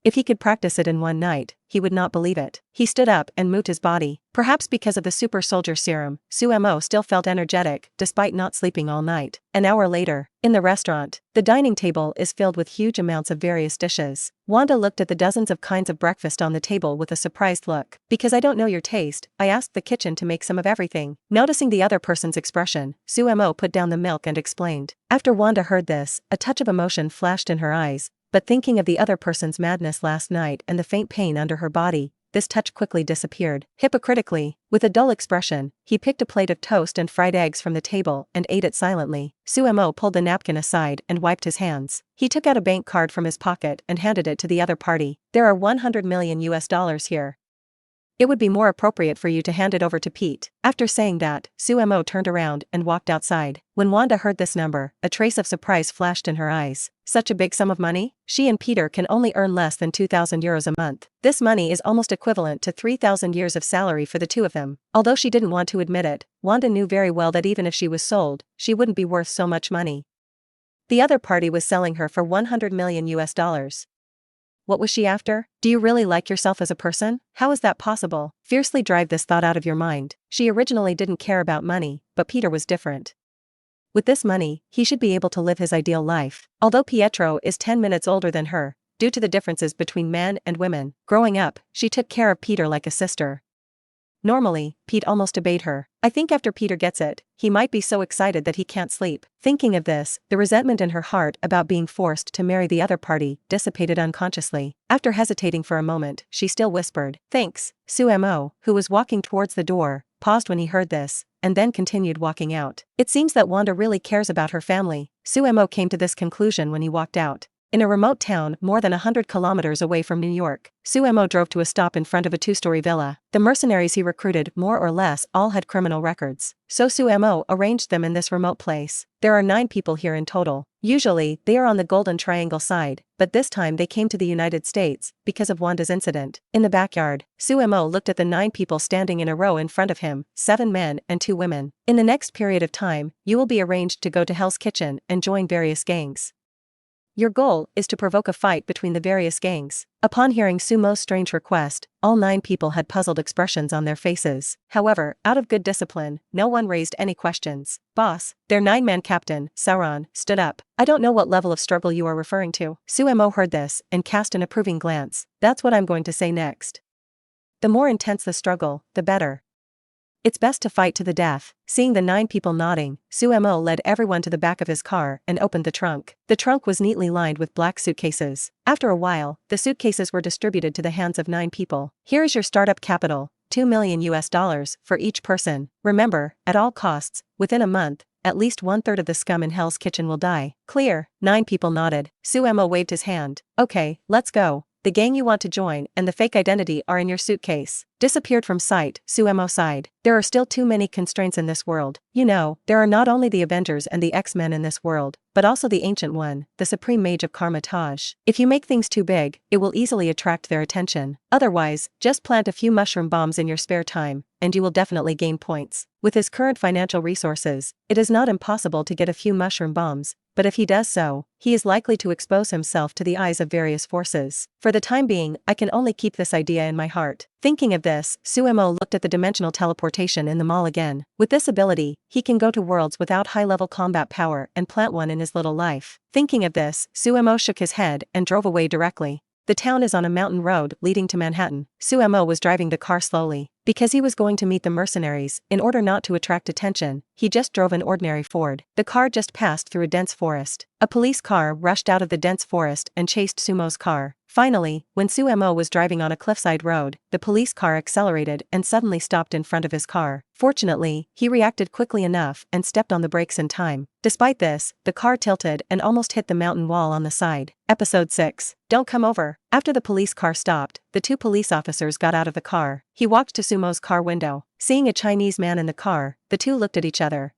If he could practice it in one night, he would not believe it. He stood up and moved his body. Perhaps because of the super soldier serum, Sumo still felt energetic despite not sleeping all night. An hour later, in the restaurant, the dining table is filled with huge amounts of various dishes. Wanda looked at the dozens of kinds of breakfast on the table with a surprised look. Because I don't know your taste, I asked the kitchen to make some of everything. Noticing the other person's expression, Sumo put down the milk and explained. After Wanda heard this, a touch of emotion flashed in her eyes. But thinking of the other person's madness last night and the faint pain under her body, this touch quickly disappeared. Hypocritically, with a dull expression, he picked a plate of toast and fried eggs from the table and ate it silently. Sumo pulled the napkin aside and wiped his hands. He took out a bank card from his pocket and handed it to the other party. There are $100 million here. It would be more appropriate for you to hand it over to Pete. After saying that, Sumo turned around and walked outside. When Wanda heard this number, a trace of surprise flashed in her eyes. Such a big sum of money? She and Peter can only earn less than €2,000 a month. This money is almost equivalent to 3,000 years of salary for the two of them. Although she didn't want to admit it, Wanda knew very well that even if she was sold, she wouldn't be worth so much money. The other party was selling her for $100 million. What was she after? Do you really like yourself as a person? How is that possible? Fiercely drive this thought out of your mind. She originally didn't care about money, but Peter was different. With this money, he should be able to live his ideal life. Although Pietro is 10 minutes older than her, due to the differences between men and women, growing up, she took care of Peter like a sister. Normally, Pete almost obeyed her. I think after Peter gets it, he might be so excited that he can't sleep. Thinking of this, the resentment in her heart about being forced to marry the other party dissipated unconsciously. After hesitating for a moment, she still whispered, "Thanks." Sumo, who was walking towards the door, paused when he heard this, and then continued walking out. It seems that Wanda really cares about her family. Sumo came to this conclusion when he walked out. In a remote town more than 100 kilometers away from New York, Sumo drove to a stop in front of a two-story villa. The mercenaries he recruited more or less all had criminal records, so Sumo arranged them in this remote place. There are 9 people here in total. Usually, they are on the Golden Triangle side, but this time they came to the United States because of Wanda's incident. In the backyard, Sumo looked at the 9 people standing in a row in front of him, 7 men and 2 women. In the next period of time, you will be arranged to go to Hell's Kitchen and join various gangs. Your goal is to provoke a fight between the various gangs. Upon hearing Sumo's strange request, all 9 people had puzzled expressions on their faces. However, out of good discipline, no one raised any questions. Boss, their 9-man captain, Sauron, stood up. I don't know what level of struggle you are referring to. Sumo heard this and cast an approving glance. That's what I'm going to say next. The more intense the struggle, the better. It's best to fight to the death. Seeing the 9 people nodding, Sumo led everyone to the back of his car and opened the trunk. The trunk was neatly lined with black suitcases. After a while, the suitcases were distributed to the hands of 9 people. Here is your startup capital, $2 million for each person. Remember, at all costs, within a month, at least 1/3 of the scum in Hell's Kitchen will die. Clear. 9 people nodded. Sumo waved his hand. Okay, let's go. The gang you want to join and the fake identity are in your suitcase. Disappeared from sight, Sumo sighed. There are still too many constraints in this world. You know, there are not only the Avengers and the X-Men in this world, but also the Ancient One, the Supreme Mage of Traumatized. If you make things too big, it will easily attract their attention. Otherwise, just plant a few mushroom bombs in your spare time, and you will definitely gain points. With his current financial resources, it is not impossible to get a few mushroom bombs, but if he does so, he is likely to expose himself to the eyes of various forces. For the time being, I can only keep this idea in my heart. Thinking of this, Sumo looked at the dimensional teleportation in the mall again. With this ability, he can go to worlds without high-level combat power and plant one in his little life. Thinking of this, Sumo shook his head and drove away directly. The town is on a mountain road leading to Manhattan. Sumo was driving the car slowly. Because he was going to meet the mercenaries, in order not to attract attention, he just drove an ordinary Ford. The car just passed through a dense forest. A police car rushed out of the dense forest and chased Sumo's car. Finally, when Sumo was driving on a cliffside road, the police car accelerated and suddenly stopped in front of his car. Fortunately, he reacted quickly enough and stepped on the brakes in time. Despite this, the car tilted and almost hit the mountain wall on the side. Episode 6. Don't come over. After the police car stopped, the 2 police officers got out of the car. He walked to Sumo's car window. Seeing a Chinese man in the car, the 2 looked at each other.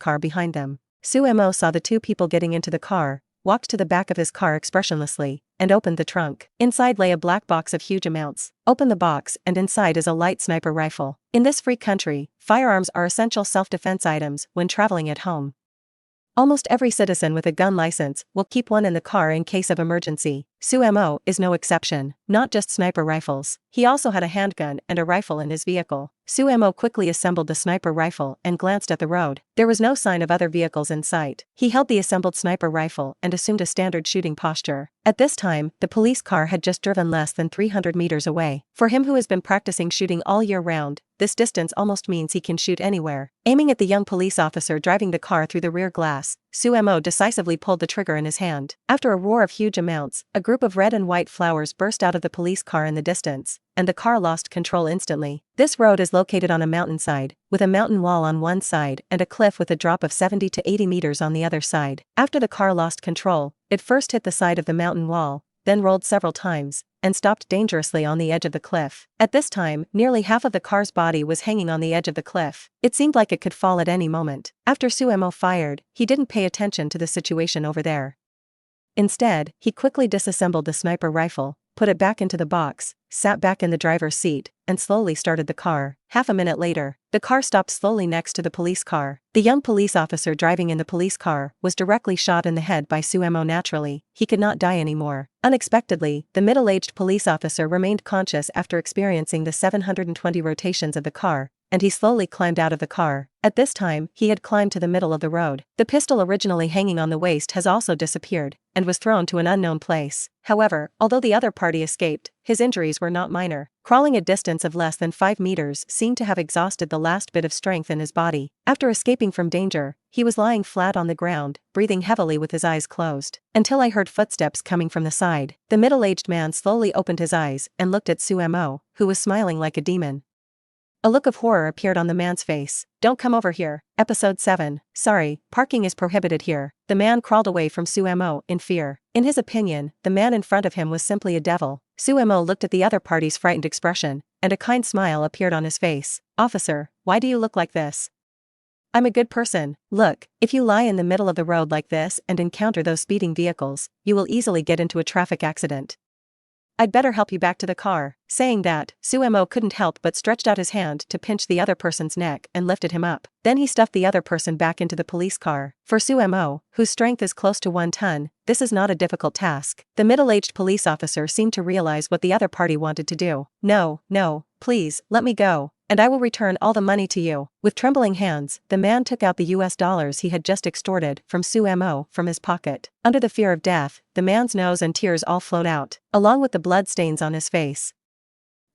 car behind them. Suemo saw the two people getting into the car, walked to the back of his car expressionlessly, and opened the trunk. Inside lay a black box of huge amounts. Open the box and inside is a light sniper rifle. In this free country, firearms are essential self-defense items when traveling at home. Almost every citizen with a gun license will keep one in the car in case of emergency. Suemo is no exception, not just sniper rifles. He also had a handgun and a rifle in his vehicle. Suemo quickly assembled the sniper rifle and glanced at the road. There was no sign of other vehicles in sight. He held the assembled sniper rifle and assumed a standard shooting posture. At this time, the police car had just driven less than 300 meters away. For him who has been practicing shooting all year round, this distance almost means he can shoot anywhere. Aiming at the young police officer driving the car through the rear glass, Suemo decisively pulled the trigger in his hand. After a roar of huge amounts, a group of red and white flowers burst out of the police car in the distance, and the car lost control instantly. This road is located on a mountainside, with a mountain wall on one side and a cliff with a drop of 70 to 80 meters on the other side. After the car lost control, it first hit the side of the mountain wall, then rolled several times, and stopped dangerously on the edge of the cliff. At this time, nearly half of the car's body was hanging on the edge of the cliff. It seemed like it could fall at any moment. After Suemo fired, he didn't pay attention to the situation over there. Instead, he quickly disassembled the sniper rifle, put it back into the box, sat back in the driver's seat, and slowly started the car. Half a minute later, the car stopped slowly next to the police car. The young police officer driving in the police car was directly shot in the head by Suemo. Naturally, he could not die anymore. Unexpectedly, the middle-aged police officer remained conscious after experiencing the 720 rotations of the car, and he slowly climbed out of the car. At this time, he had climbed to the middle of the road. The pistol originally hanging on the waist has also disappeared, and was thrown to an unknown place. However, although the other party escaped, his injuries were not minor. Crawling a distance of less than 5 meters seemed to have exhausted the last bit of strength in his body. After escaping from danger, he was lying flat on the ground, breathing heavily with his eyes closed, until I heard footsteps coming from the side. The middle-aged man slowly opened his eyes and looked at Suemo, who was smiling like a demon. A look of horror appeared on the man's face. "Don't come over here." Episode 7. "Sorry, parking is prohibited here." The man crawled away from Suemo in fear. In his opinion, the man in front of him was simply a devil. Suemo looked at the other party's frightened expression, and a kind smile appeared on his face. "Officer, why do you look like this?" "I'm a good person. Look, if you lie in the middle of the road like this and encounter those speeding vehicles, you will easily get into a traffic accident. I'd better help you back to the car." Saying that, Suemo couldn't help but stretched out his hand to pinch the other person's neck and lifted him up. Then he stuffed the other person back into the police car. For Suemo, whose strength is close to 1 ton, this is not a difficult task. The middle-aged police officer seemed to realize what the other party wanted to do. "No, please, let me go, and I will return all the money to you." With trembling hands, the man took out the US dollars he had just extorted from Suemo from his pocket. Under the fear of death, the man's nose and tears all flowed out, along with the blood stains on his face.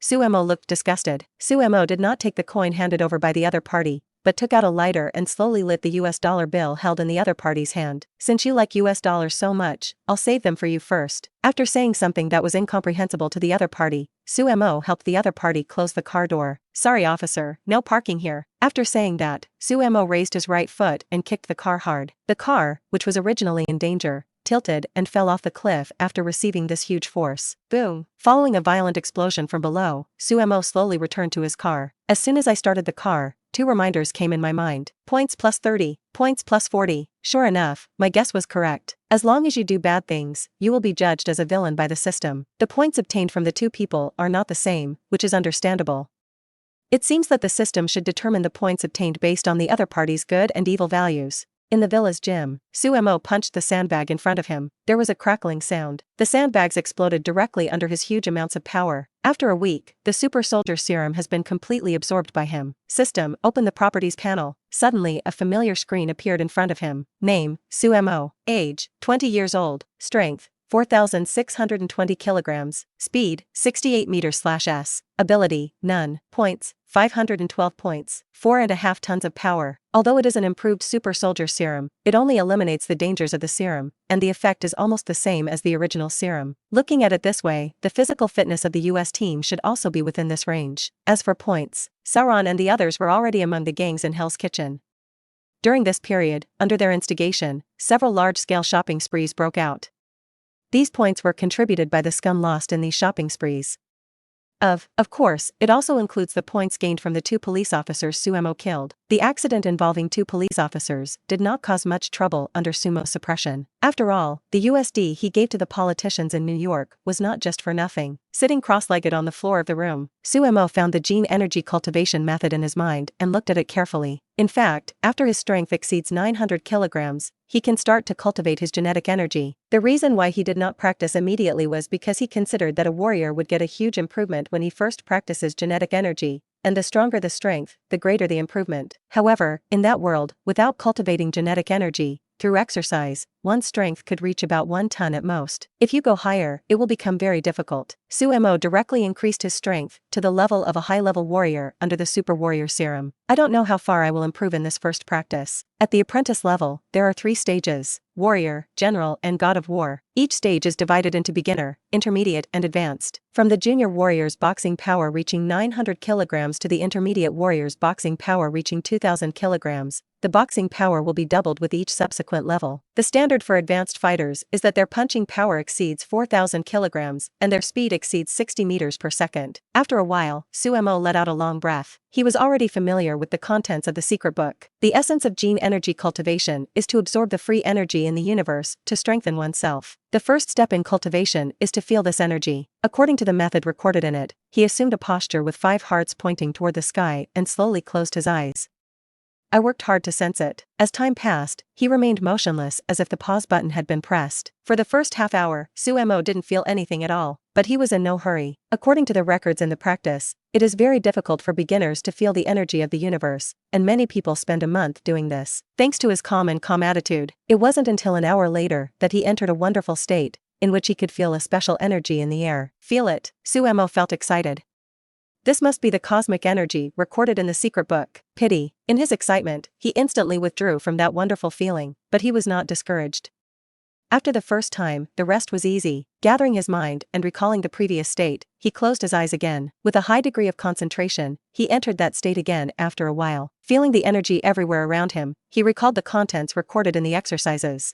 Suemo looked disgusted. Suemo did not take the coin handed over by the other party, but took out a lighter and slowly lit the US dollar bill held in the other party's hand. "Since you like US dollars so much, I'll save them for you first." After saying something that was incomprehensible to the other party, Suemo helped the other party close the car door. "Sorry officer, no parking here." After saying that, Suemo raised his right foot and kicked the car hard. The car, which was originally in danger, tilted and fell off the cliff after receiving this huge force. Boom! Following a violent explosion from below, Suemo slowly returned to his car. "As soon as I started the car, 2 reminders came in my mind. Points plus 30, points plus 40. Sure enough, my guess was correct. As long as you do bad things, you will be judged as a villain by the system. The points obtained from the 2 people are not the same, which is understandable. It seems that the system should determine the points obtained based on the other party's good and evil values." In the villa's gym, Suemo punched the sandbag in front of him. There was a crackling sound. The sandbags exploded directly under his huge amounts of power. After a week, the super soldier serum has been completely absorbed by him. System, open the properties panel. Suddenly, a familiar screen appeared in front of him. Name, Suemo. Age, 20 years old. Strength, 4,620 kilograms. Speed, 68 meters/s. Ability, none. Points, 512 points. 4.5 tons of power. Although it is an improved super soldier serum, it only eliminates the dangers of the serum, and the effect is almost the same as the original serum. Looking at it this way, the physical fitness of the US team should also be within this range. As for points, Sauron and the others were already among the gangs in Hell's Kitchen. During this period, under their instigation, several large-scale shopping sprees broke out. These points were contributed by the scum lost in these shopping sprees. Of course, it also includes the points gained from the 2 police officers Suemo killed. The accident involving 2 police officers did not cause much trouble under Sumo's suppression. After all, the USD he gave to the politicians in New York was not just for nothing. Sitting cross-legged on the floor of the room, Suemo found the gene energy cultivation method in his mind and looked at it carefully. In fact, after his strength exceeds 900 kilograms, he can start to cultivate his genetic energy. The reason why he did not practice immediately was because he considered that a warrior would get a huge improvement when he first practices genetic energy, and the stronger the strength, the greater the improvement. However, in that world, without cultivating genetic energy, through exercise, one's strength could reach about 1 ton at most. If you go higher, it will become very difficult. Suemo directly increased his strength to the level of a high-level warrior under the Super Warrior Serum. I don't know how far I will improve in this first practice. At the apprentice level, there are 3 stages: Warrior, General, and God of War. Each stage is divided into beginner, intermediate, and advanced. From the junior warrior's boxing power reaching 900 kilograms to the intermediate warrior's boxing power reaching 2,000 kilograms, the boxing power will be doubled with each subsequent level. The standard for advanced fighters is that their punching power exceeds 4,000 kilograms and their speed exceeds 60 meters per second. After a while, Suemo let out a long breath. He was already familiar with the contents of the secret book. The essence of gene energy cultivation is to absorb the free energy in the universe to strengthen oneself. The first step in cultivation is to feel this energy. According to the method recorded in it, he assumed a posture with 5 hearts pointing toward the sky and slowly closed his eyes. I worked hard to sense it. As time passed, he remained motionless as if the pause button had been pressed. For the first half hour, Suemo didn't feel anything at all, but he was in no hurry. According to the records in the practice, it is very difficult for beginners to feel the energy of the universe, and many people spend a month doing this. Thanks to his calm attitude, it wasn't until an hour later that he entered a wonderful state, in which he could feel a special energy in the air. Feel it. Suemo felt excited. This must be the cosmic energy recorded in the secret book. Pity. In his excitement, he instantly withdrew from that wonderful feeling, but he was not discouraged. After the first time, the rest was easy. Gathering his mind and recalling the previous state, he closed his eyes again. With a high degree of concentration, he entered that state again after a while. Feeling the energy everywhere around him, he recalled the contents recorded in the exercises.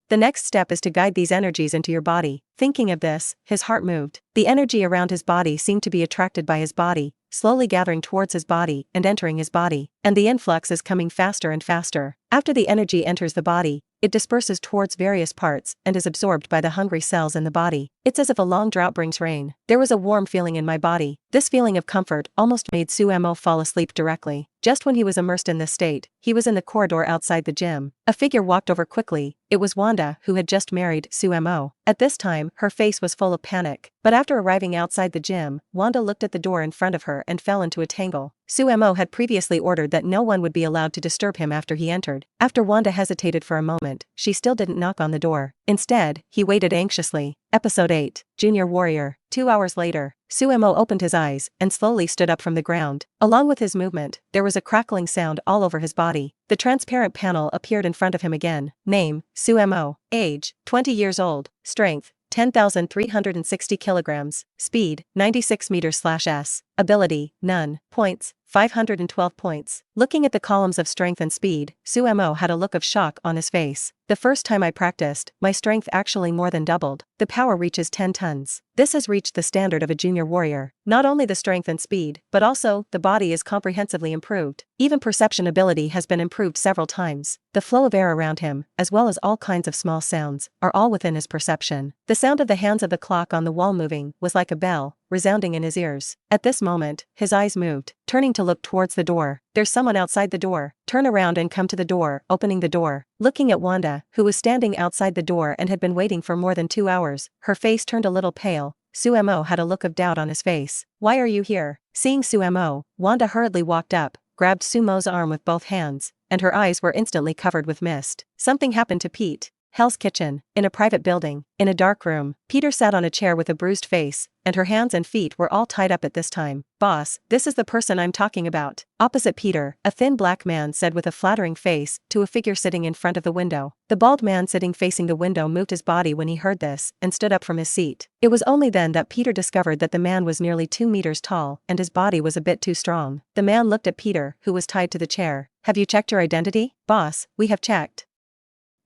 The next step is to guide these energies into your body. Thinking of this, his heart moved. The energy around his body seemed to be attracted by his body, slowly gathering towards his body and entering his body, and the influx is coming faster and faster. After the energy enters the body, it disperses towards various parts and is absorbed by the hungry cells in the body. It's as if a long drought brings rain. There was a warm feeling in my body. This feeling of comfort almost made Suemo fall asleep directly. Just when he was immersed in this state, he was in the corridor outside the gym. A figure walked over quickly. It was Wanda, who had just married Suemo. At this time, her face was full of panic. But after arriving outside the gym, Wanda looked at the door in front of her and fell into a tangle. Suemo had previously ordered that no one would be allowed to disturb him after he entered. After Wanda hesitated for a moment, she still didn't knock on the door. Instead, he waited anxiously. Episode 8. Junior Warrior. 2 hours later, Suemo opened his eyes and slowly stood up from the ground. Along with his movement, there was a crackling sound all over his body. The transparent panel appeared in front of him again. Name, Suemo. Age, 20 years old. Strength, 10,360 kilograms. Speed, 96 meters/s. Ability, none. Points, 512 points. Looking at the columns of strength and speed, Suemo had a look of shock on his face. The first time I practiced, my strength actually more than doubled. The power reaches 10 tons. This has reached the standard of a junior warrior. Not only the strength and speed, but also, the body is comprehensively improved. Even perception ability has been improved several times. The flow of air around him, as well as all kinds of small sounds, are all within his perception. The sound of the hands of the clock on the wall moving was like a bell, resounding in his ears. At this moment, his eyes moved, turning to look towards the door. There's someone outside the door. Turn around and come to the door. Opening the door. Looking at Wanda, who was standing outside the door and had been waiting for more than 2 hours, her face turned a little pale. Suemo had a look of doubt on his face. Why are you here? Seeing Suemo, Wanda hurriedly walked up, grabbed Sumo's arm with both hands, and her eyes were instantly covered with mist. Something happened to Pete. Hell's Kitchen. In a private building, in a dark room, Peter sat on a chair with a bruised face, and her hands and feet were all tied up at this time. Boss, this is the person I'm talking about. Opposite Peter, a thin black man said with a flattering face to a figure sitting in front of the window. The bald man sitting facing the window moved his body when he heard this and stood up from his seat. It was only then that Peter discovered that the man was nearly 2 meters tall and his body was a bit too strong. The man looked at Peter, who was tied to the chair. Have you checked your identity? Boss, we have checked.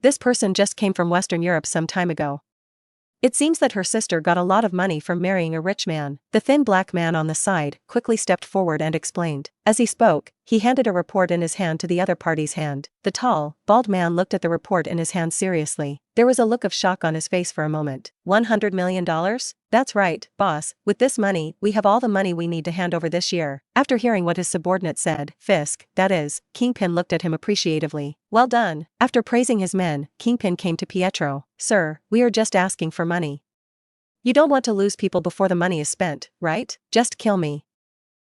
This person just came from Western Europe some time ago. It seems that her sister got a lot of money from marrying a rich man. The thin black man on the side quickly stepped forward and explained. As he spoke, he handed a report in his hand to the other party's hand. The tall, bald man looked at the report in his hand seriously. There was a look of shock on his face for a moment. $100 million? That's right, boss. With this money, we have all the money we need to hand over this year. After hearing what his subordinate said, Fisk, that is, Kingpin looked at him appreciatively. Well done. After praising his men, Kingpin came to Pietro. Sir, we are just asking for money. You don't want to lose people before the money is spent, right? Just kill me.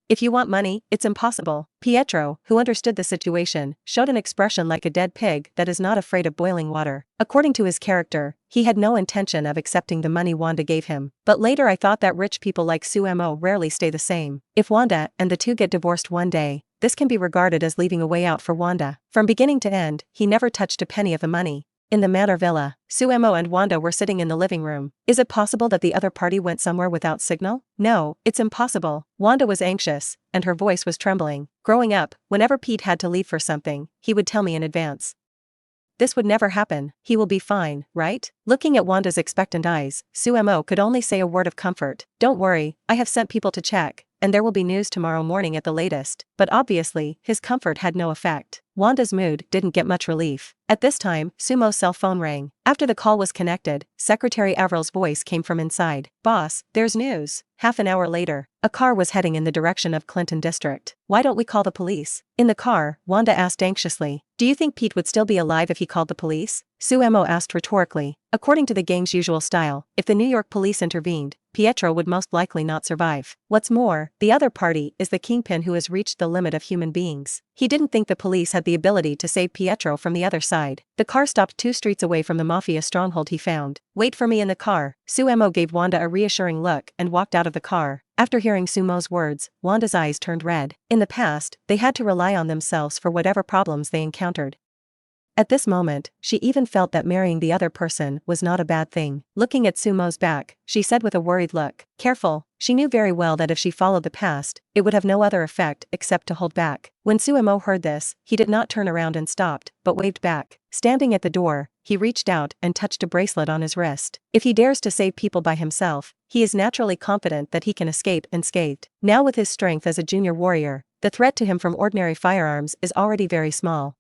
If you want money, it's impossible. Pietro, who understood the situation, showed an expression like a dead pig that is not afraid of boiling water. According to his character, he had no intention of accepting the money Wanda gave him. But later I thought that rich people like Suemo rarely stay the same. If Wanda and the two get divorced one day, this can be regarded as leaving a way out for Wanda. From beginning to end, he never touched a penny of the money. In the Manor Villa, Suemo and Wanda were sitting in the living room. Is it possible that the other party went somewhere without signal? No, it's impossible. Wanda was anxious, and her voice was trembling. Growing up, whenever Pete had to leave for something, he would tell me in advance. This would never happen. He will be fine, right? Looking at Wanda's expectant eyes, Suemo could only say a word of comfort. Don't worry, I have sent people to check, and there will be news tomorrow morning at the latest. But obviously, his comfort had no effect. Wanda's mood didn't get much relief. At this time, Sumo's cell phone rang. After the call was connected, Secretary Avril's voice came from inside. Boss, there's news. Half an hour later, a car was heading in the direction of Clinton District. Why don't we call the police? In the car, Wanda asked anxiously. Do you think Pete would still be alive if he called the police? Suemo asked rhetorically. According to the gang's usual style, if the New York police intervened, Pietro would most likely not survive. What's more, the other party is the Kingpin who has reached the limit of human beings. He didn't think the police had the ability to save Pietro from the other side. The car stopped 2 streets away from the mafia stronghold he found. Wait for me in the car. Suemo gave Wanda a reassuring look and walked out of the car. After hearing Sumo's words, Wanda's eyes turned red. In the past, they had to rely on themselves for whatever problems they encountered. At this moment, she even felt that marrying the other person was not a bad thing. Looking at Sumo's back, she said with a worried look, "Careful." She knew very well that if she followed the past, it would have no other effect except to hold back. When Suemo heard this, he did not turn around and stopped, but waved back. Standing at the door, he reached out and touched a bracelet on his wrist. If he dares to save people by himself, he is naturally confident that he can escape unscathed. Now with his strength as a junior warrior, the threat to him from ordinary firearms is already very small.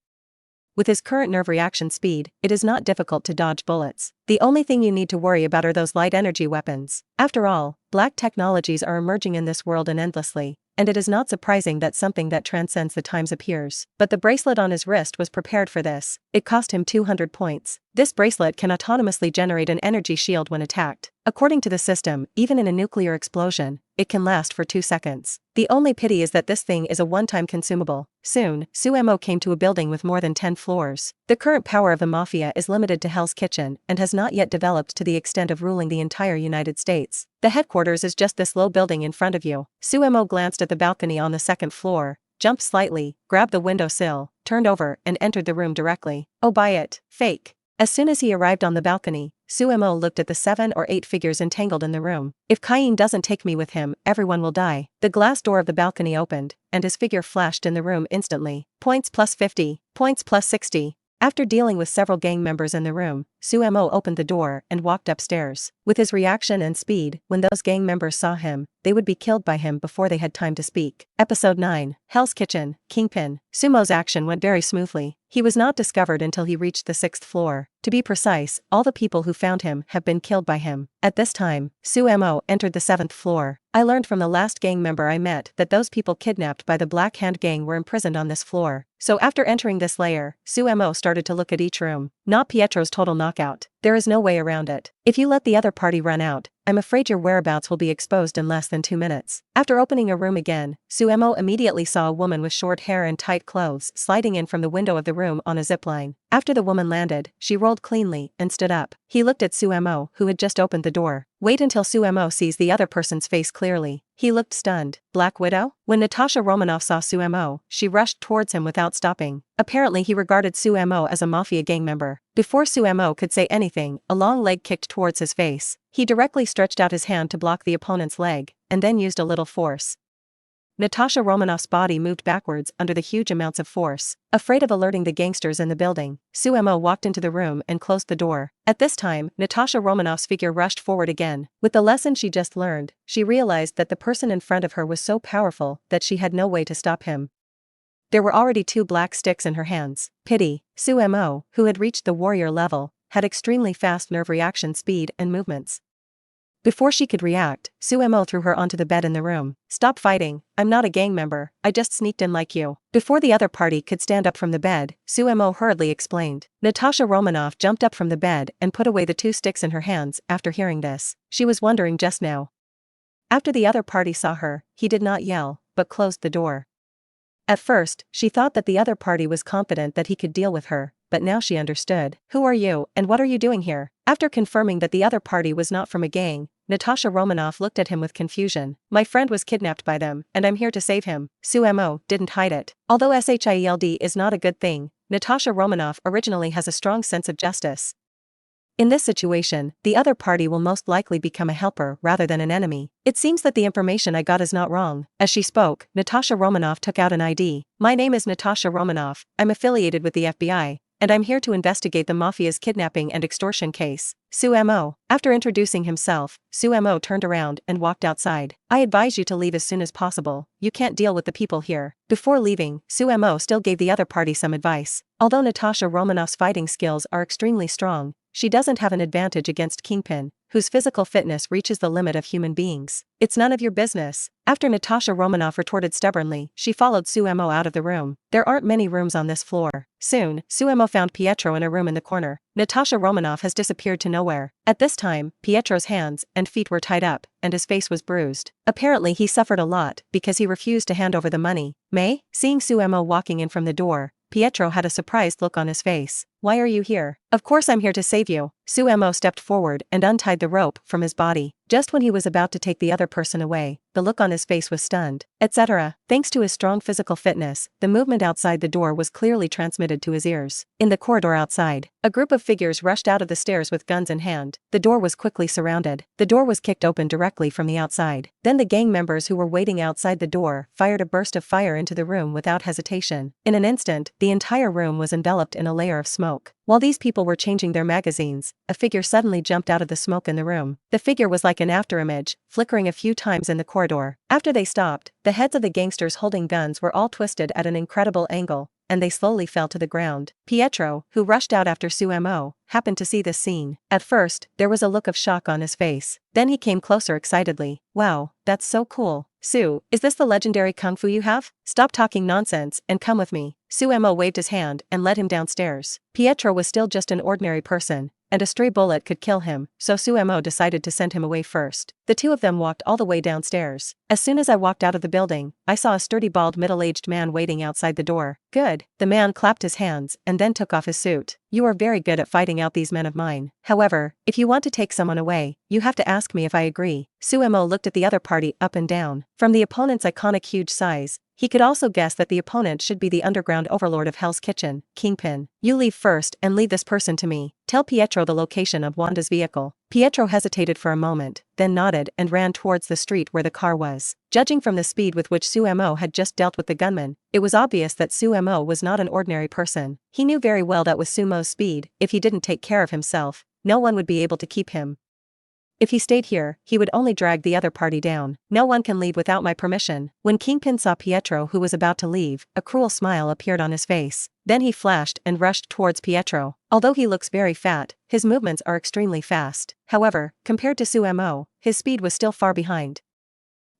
With his current nerve reaction speed, it is not difficult to dodge bullets. The only thing you need to worry about are those light energy weapons. After all, black technologies are emerging in this world and endlessly, and it is not surprising that something that transcends the times appears. But the bracelet on his wrist was prepared for this. It cost him 200 points. This bracelet can autonomously generate an energy shield when attacked. According to the system, even in a nuclear explosion, it can last for 2 seconds. The only pity is that this thing is a one-time consumable. Soon, Suemo came to a building with more than 10 floors. The current power of the mafia is limited to Hell's Kitchen and has not yet developed to the extent of ruling the entire United States. The headquarters is just this low building in front of you. Suemo glanced at the balcony on the 2nd floor, jumped slightly, grabbed the windowsill, turned over and entered the room directly. Oh, buy it. Fake. As soon as he arrived on the balcony, Suemo looked at the 7 or 8 figures entangled in the room. If Cain doesn't take me with him, everyone will die. The glass door of the balcony opened, and his figure flashed in the room instantly. Points plus 50, points plus 60. After dealing with several gang members in the room, Suemo opened the door and walked upstairs. With his reaction and speed, when those gang members saw him, they would be killed by him before they had time to speak. Episode 9, Hell's Kitchen, Kingpin. Sumo's action went very smoothly. He was not discovered until he reached the 6th floor. To be precise, all the people who found him have been killed by him. At this time, Suemo entered the 7th floor. I learned from the last gang member I met that those people kidnapped by the Black Hand gang were imprisoned on this floor. So after entering this layer, Suemo started to look at each room. Not Pietro's total knockout. There is no way around it. If you let the other party run out, I'm afraid your whereabouts will be exposed in less than 2 minutes. After opening a room again, Suemo immediately saw a woman with short hair and tight clothes sliding in from the window of the room on a zipline. After the woman landed, she rolled cleanly and stood up. He looked at Suemo, who had just opened the door. Wait until Suemo sees the other person's face clearly. He looked stunned. Black Widow? When Natasha Romanoff saw Suemo, she rushed towards him without stopping. Apparently he regarded Suemo as a mafia gang member. Before Suemo could say anything, a long leg kicked towards his face. He directly stretched out his hand to block the opponent's leg, and then used a little force. Natasha Romanoff's body moved backwards under the huge amounts of force. Afraid of alerting the gangsters in the building, Suemo walked into the room and closed the door. At this time, Natasha Romanoff's figure rushed forward again. With the lesson she just learned, she realized that the person in front of her was so powerful that she had no way to stop him. There were already 2 black sticks in her hands. Pity. Suemo, who had reached the warrior level, had extremely fast nerve reaction speed and movements. Before she could react, Suemo threw her onto the bed in the room. Stop fighting, I'm not a gang member, I just sneaked in like you. Before the other party could stand up from the bed, Suemo hurriedly explained. Natasha Romanoff jumped up from the bed and put away the 2 sticks in her hands after hearing this. She was wondering just now. After the other party saw her, he did not yell, but closed the door. At first, she thought that the other party was confident that he could deal with her, but now she understood. Who are you, and what are you doing here? After confirming that the other party was not from a gang, Natasha Romanoff looked at him with confusion. My friend was kidnapped by them, and I'm here to save him. Suemo didn't hide it. Although SHIELD is not a good thing, Natasha Romanoff originally has a strong sense of justice. In this situation, the other party will most likely become a helper rather than an enemy. It seems that the information I got is not wrong. As she spoke, Natasha Romanoff took out an ID. My name is Natasha Romanoff, I'm affiliated with the FBI, and I'm here to investigate the Mafia's kidnapping and extortion case. Sumo. After introducing himself, Sumo turned around and walked outside. I advise you to leave as soon as possible, you can't deal with the people here. Before leaving, Sumo still gave the other party some advice. Although Natasha Romanoff's fighting skills are extremely strong, she doesn't have an advantage against Kingpin, whose physical fitness reaches the limit of human beings. It's none of your business. After Natasha Romanoff retorted stubbornly, she followed Sumo out of the room. There aren't many rooms on this floor. Soon, Sumo found Pietro in a room in the corner. Natasha Romanoff has disappeared to nowhere. At this time, Pietro's hands and feet were tied up, and his face was bruised. Apparently he suffered a lot because he refused to hand over the money. May? Seeing Sumo walking in from the door, Pietro had a surprised look on his face. Why are you here? Of course I'm here to save you. Sumo stepped forward and untied the rope from his body. Just when he was about to take the other person away, the look on his face was stunned, etc. Thanks to his strong physical fitness, the movement outside the door was clearly transmitted to his ears. In the corridor outside, a group of figures rushed out of the stairs with guns in hand. The door was quickly surrounded. The door was kicked open directly from the outside. Then the gang members who were waiting outside the door fired a burst of fire into the room without hesitation. In an instant, the entire room was enveloped in a layer of smoke. While these people were changing their magazines, a figure suddenly jumped out of the smoke in the room. The figure was like an afterimage, flickering a few times in the corridor. After they stopped, the heads of the gangsters holding guns were all twisted at an incredible angle, and they slowly fell to the ground. Pietro, who rushed out after Sumo, happened to see this scene. At first, there was a look of shock on his face. Then he came closer excitedly. Wow, that's so cool. Su, is this the legendary kung fu you have? Stop talking nonsense and come with me. Sumo waved his hand and led him downstairs. Pietro was still just an ordinary person, and a stray bullet could kill him, so Sumo decided to send him away first. The two of them walked all the way downstairs. As soon as I walked out of the building, I saw a sturdy bald middle-aged man waiting outside the door. Good. The man clapped his hands and then took off his suit. You are very good at fighting out these men of mine. However, if you want to take someone away, you have to ask me if I agree. Sumo looked at the other party up and down. From the opponent's iconic huge size, he could also guess that the opponent should be the underground overlord of Hell's Kitchen, Kingpin. You leave first and leave this person to me. Tell Pietro the location of Wanda's vehicle. Pietro hesitated for a moment, then nodded and ran towards the street where the car was. Judging from the speed with which Sumo had just dealt with the gunman, it was obvious that Sumo was not an ordinary person. He knew very well that with Sumo's speed, if he didn't take care of himself, no one would be able to keep him. If he stayed here, he would only drag the other party down. No one can leave without my permission. When Kingpin saw Pietro who was about to leave, a cruel smile appeared on his face. Then he flashed and rushed towards Pietro. Although he looks very fat, his movements are extremely fast. However, compared to Sumo, his speed was still far behind.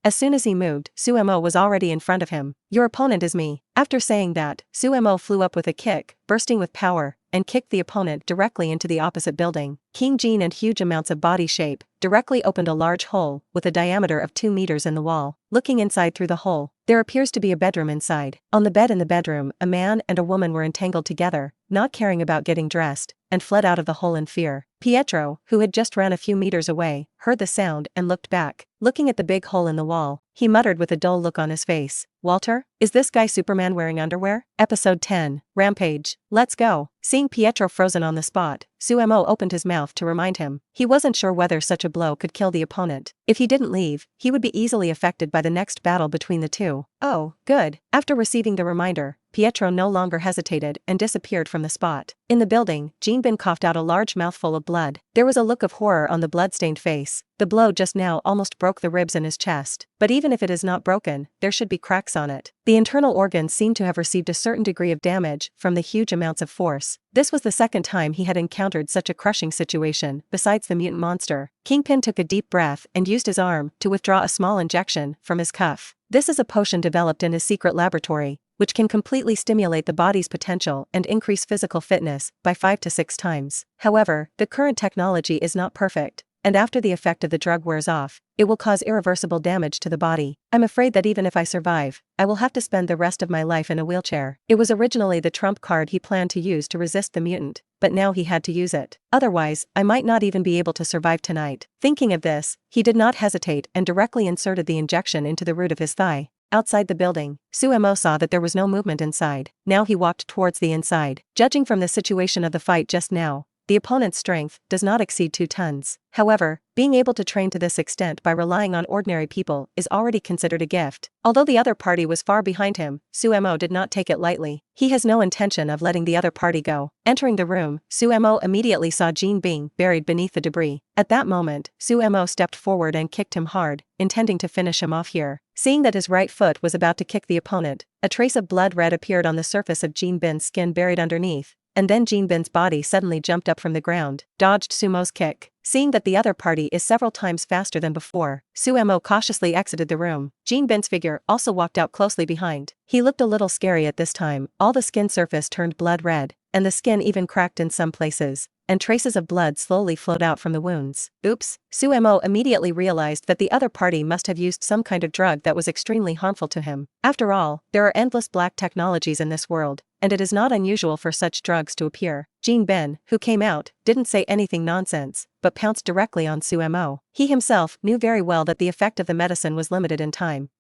As soon as he moved, Sumo was already in front of him. Your opponent is me. After saying that, Sumo flew up with a kick, bursting with power, and kicked the opponent directly into the opposite building. King Jean and huge amounts of body shape directly opened a large hole with a diameter of 2 meters in the wall. Looking inside through the hole, there appears to be a bedroom inside. On the bed in the bedroom, a man and a woman were entangled together, not caring about getting dressed, and fled out of the hole in fear. Pietro, who had just ran a few meters away, heard the sound and looked back. Looking at the big hole in the wall, he muttered with a dull look on his face. Walter, is this guy Superman wearing underwear? Episode 10, Rampage. Let's go. Seeing Pietro frozen on the spot, Sumo opened his mouth to remind him. He wasn't sure whether such a blow could kill the opponent. If he didn't leave, he would be easily affected by the next battle between the two. Oh, good. After receiving the reminder, Pietro no longer hesitated and disappeared from the spot. In the building, Kingpin coughed out a large mouthful of blood. There was a look of horror on the blood-stained face. The blow just now almost broke the ribs in his chest. But even if it is not broken, there should be cracks on it. The internal organs seemed to have received a certain degree of damage from the huge amounts of force. This was the second time he had encountered such a crushing situation, besides the mutant monster. Kingpin took a deep breath and used his arm to withdraw a small injection from his cuff. This is a potion developed in his secret laboratory, which can completely stimulate the body's potential and increase physical fitness by 5 to 6 times. However, the current technology is not perfect, and after the effect of the drug wears off, it will cause irreversible damage to the body. I'm afraid that even if I survive, I will have to spend the rest of my life in a wheelchair. It was originally the trump card he planned to use to resist the mutant, but now he had to use it. Otherwise, I might not even be able to survive tonight. Thinking of this, he did not hesitate and directly inserted the injection into the root of his thigh. Outside the building, Sumo saw that there was no movement inside. Now he walked towards the inside. Judging from the situation of the fight just now, the opponent's strength does not exceed 2 tons. However, being able to train to this extent by relying on ordinary people is already considered a gift. Although the other party was far behind him, Sumo did not take it lightly. He has no intention of letting the other party go. Entering the room, Sumo immediately saw Jin being buried beneath the debris. At that moment, Sumo stepped forward and kicked him hard, intending to finish him off here. Seeing that his right foot was about to kick the opponent, a trace of blood red appeared on the surface of Jin Bin's skin buried underneath. And then Jin Bin's body suddenly jumped up from the ground, dodged Sumo's kick. Seeing that the other party is several times faster than before, Sumo cautiously exited the room. Jin Bin's figure also walked out closely behind. He looked a little scary at this time. All the skin surface turned blood red, and the skin even cracked in some places, and traces of blood slowly flowed out from the wounds. Oops! Sumo immediately realized that the other party must have used some kind of drug that was extremely harmful to him. After all, there are endless black technologies in this world, and it is not unusual for such drugs to appear. Jin Bin, who came out, didn't say anything nonsense, but pounced directly on Sumo. He himself knew very well that the effect of the medicine was limited in time.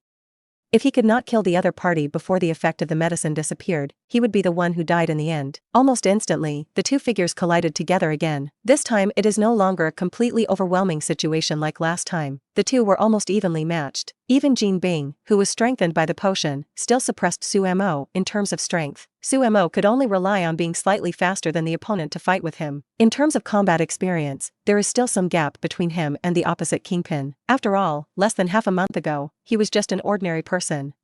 If he could not kill the other party before the effect of the medicine disappeared, he would be the one who died in the end. Almost instantly, the two figures collided together again. This time it is no longer a completely overwhelming situation like last time. The two were almost evenly matched. Even Jin Bing, who was strengthened by the potion, still suppressed Sumo in terms of strength. Sumo could only rely on being slightly faster than the opponent to fight with him. In terms of combat experience, there is still some gap between him and the opposite Kingpin. After all, less than half a month ago, he was just an ordinary person.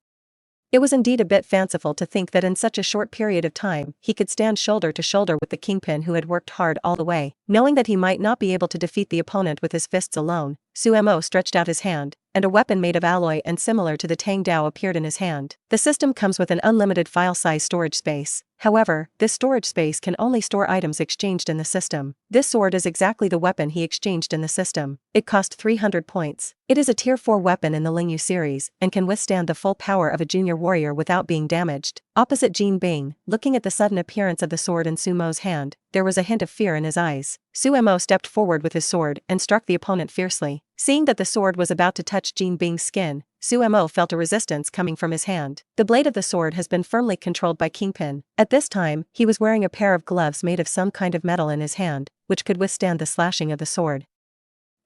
It was indeed a bit fanciful to think that in such a short period of time, he could stand shoulder to shoulder with the Kingpin who had worked hard all the way. Knowing that he might not be able to defeat the opponent with his fists alone, Sumo stretched out his hand, and a weapon made of alloy and similar to the Tang Dao appeared in his hand. The system comes with an unlimited file-size storage space. However, this storage space can only store items exchanged in the system. This sword is exactly the weapon he exchanged in the system. It cost 300 points. It is a tier 4 weapon in the Lingyu series, and can withstand the full power of a junior warrior without being damaged. Opposite Jin Bing, looking at the sudden appearance of the sword in Sumo's hand, there was a hint of fear in his eyes. Sumo stepped forward with his sword and struck the opponent fiercely. Seeing that the sword was about to touch Jin Bing's skin, Sumo felt a resistance coming from his hand. The blade of the sword has been firmly controlled by Kingpin. At this time, he was wearing a pair of gloves made of some kind of metal in his hand, which could withstand the slashing of the sword.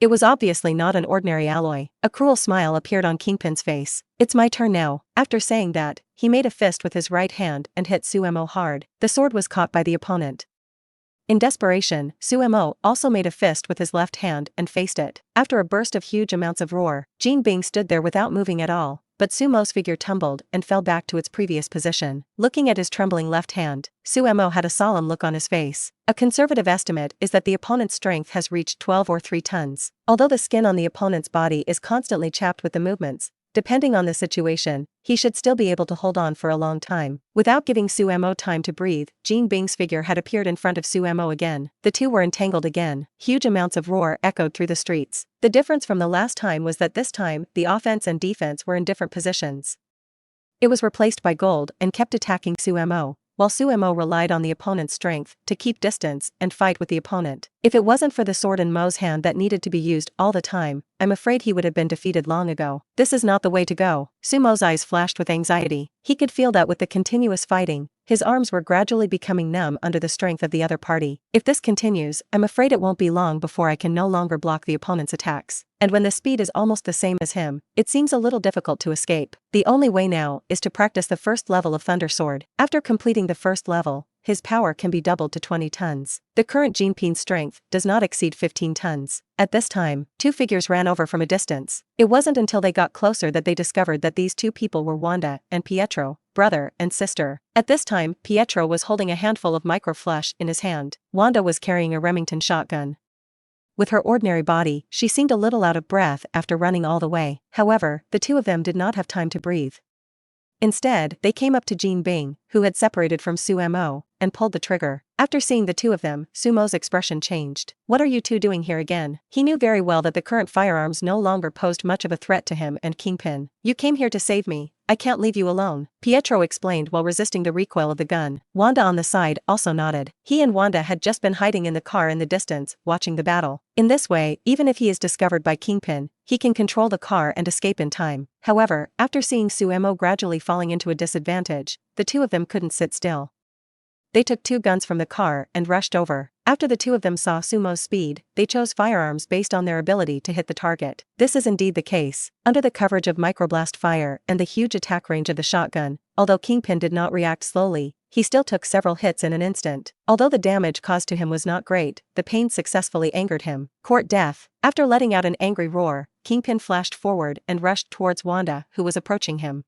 It was obviously not an ordinary alloy. A cruel smile appeared on Kingpin's face. "It's my turn now." After saying that, he made a fist with his right hand and hit Sumo hard. The sword was caught by the opponent. In desperation, Sumo also made a fist with his left hand and faced it. After a burst of huge amounts of roar, Jin Bing stood there without moving at all, but Sumo's figure tumbled and fell back to its previous position. Looking at his trembling left hand, Sumo had a solemn look on his face. A conservative estimate is that the opponent's strength has reached 12 or 3 tons. Although the skin on the opponent's body is constantly chapped with the movements, depending on the situation, he should still be able to hold on for a long time. Without giving Sumo time to breathe, Jin Bing's figure had appeared in front of Sumo again. The two were entangled again. Huge amounts of roar echoed through the streets. The difference from the last time was that this time, the offense and defense were in different positions. It was replaced by gold and kept attacking Sumo, while Sumo relied on the opponent's strength to keep distance and fight with the opponent. If it wasn't for the sword in Mo's hand that needed to be used all the time, I'm afraid he would have been defeated long ago. This is not the way to go. Sumo's eyes flashed with anxiety. He could feel that with the continuous fighting, his arms were gradually becoming numb under the strength of the other party. If this continues, I'm afraid it won't be long before I can no longer block the opponent's attacks. And when the speed is almost the same as him, it seems a little difficult to escape. The only way now is to practice the first level of Thunder Sword. After completing the first level, his power can be doubled to 20 tons. The current Jinpin's strength does not exceed 15 tons. At this time, two figures ran over from a distance. It wasn't until they got closer that they discovered that these two people were Wanda and Pietro, brother and sister. At this time, Pietro was holding a handful of microflush in his hand. Wanda was carrying a Remington shotgun. With her ordinary body, she seemed a little out of breath after running all the way. However, the two of them did not have time to breathe. Instead, they came up to Jin Bing, who had separated from Sumo, and pulled the trigger. After seeing the two of them, Sumo's expression changed. "What are you two doing here again?" He knew very well that the current firearms no longer posed much of a threat to him and Kingpin. "You came here to save me. I can't leave you alone," Pietro explained while resisting the recoil of the gun. Wanda on the side also nodded. He and Wanda had just been hiding in the car in the distance, watching the battle. In this way, even if he is discovered by Kingpin, he can control the car and escape in time. However, after seeing Suemo gradually falling into a disadvantage, the two of them couldn't sit still. They took 2 guns from the car and rushed over. After the two of them saw Sumo's speed, they chose firearms based on their ability to hit the target. This is indeed the case. Under the coverage of microblast fire and the huge attack range of the shotgun, although Kingpin did not react slowly, he still took several hits in an instant. Although the damage caused to him was not great, the pain successfully angered him. Court death. After letting out an angry roar, Kingpin flashed forward and rushed towards Wanda, who was approaching him.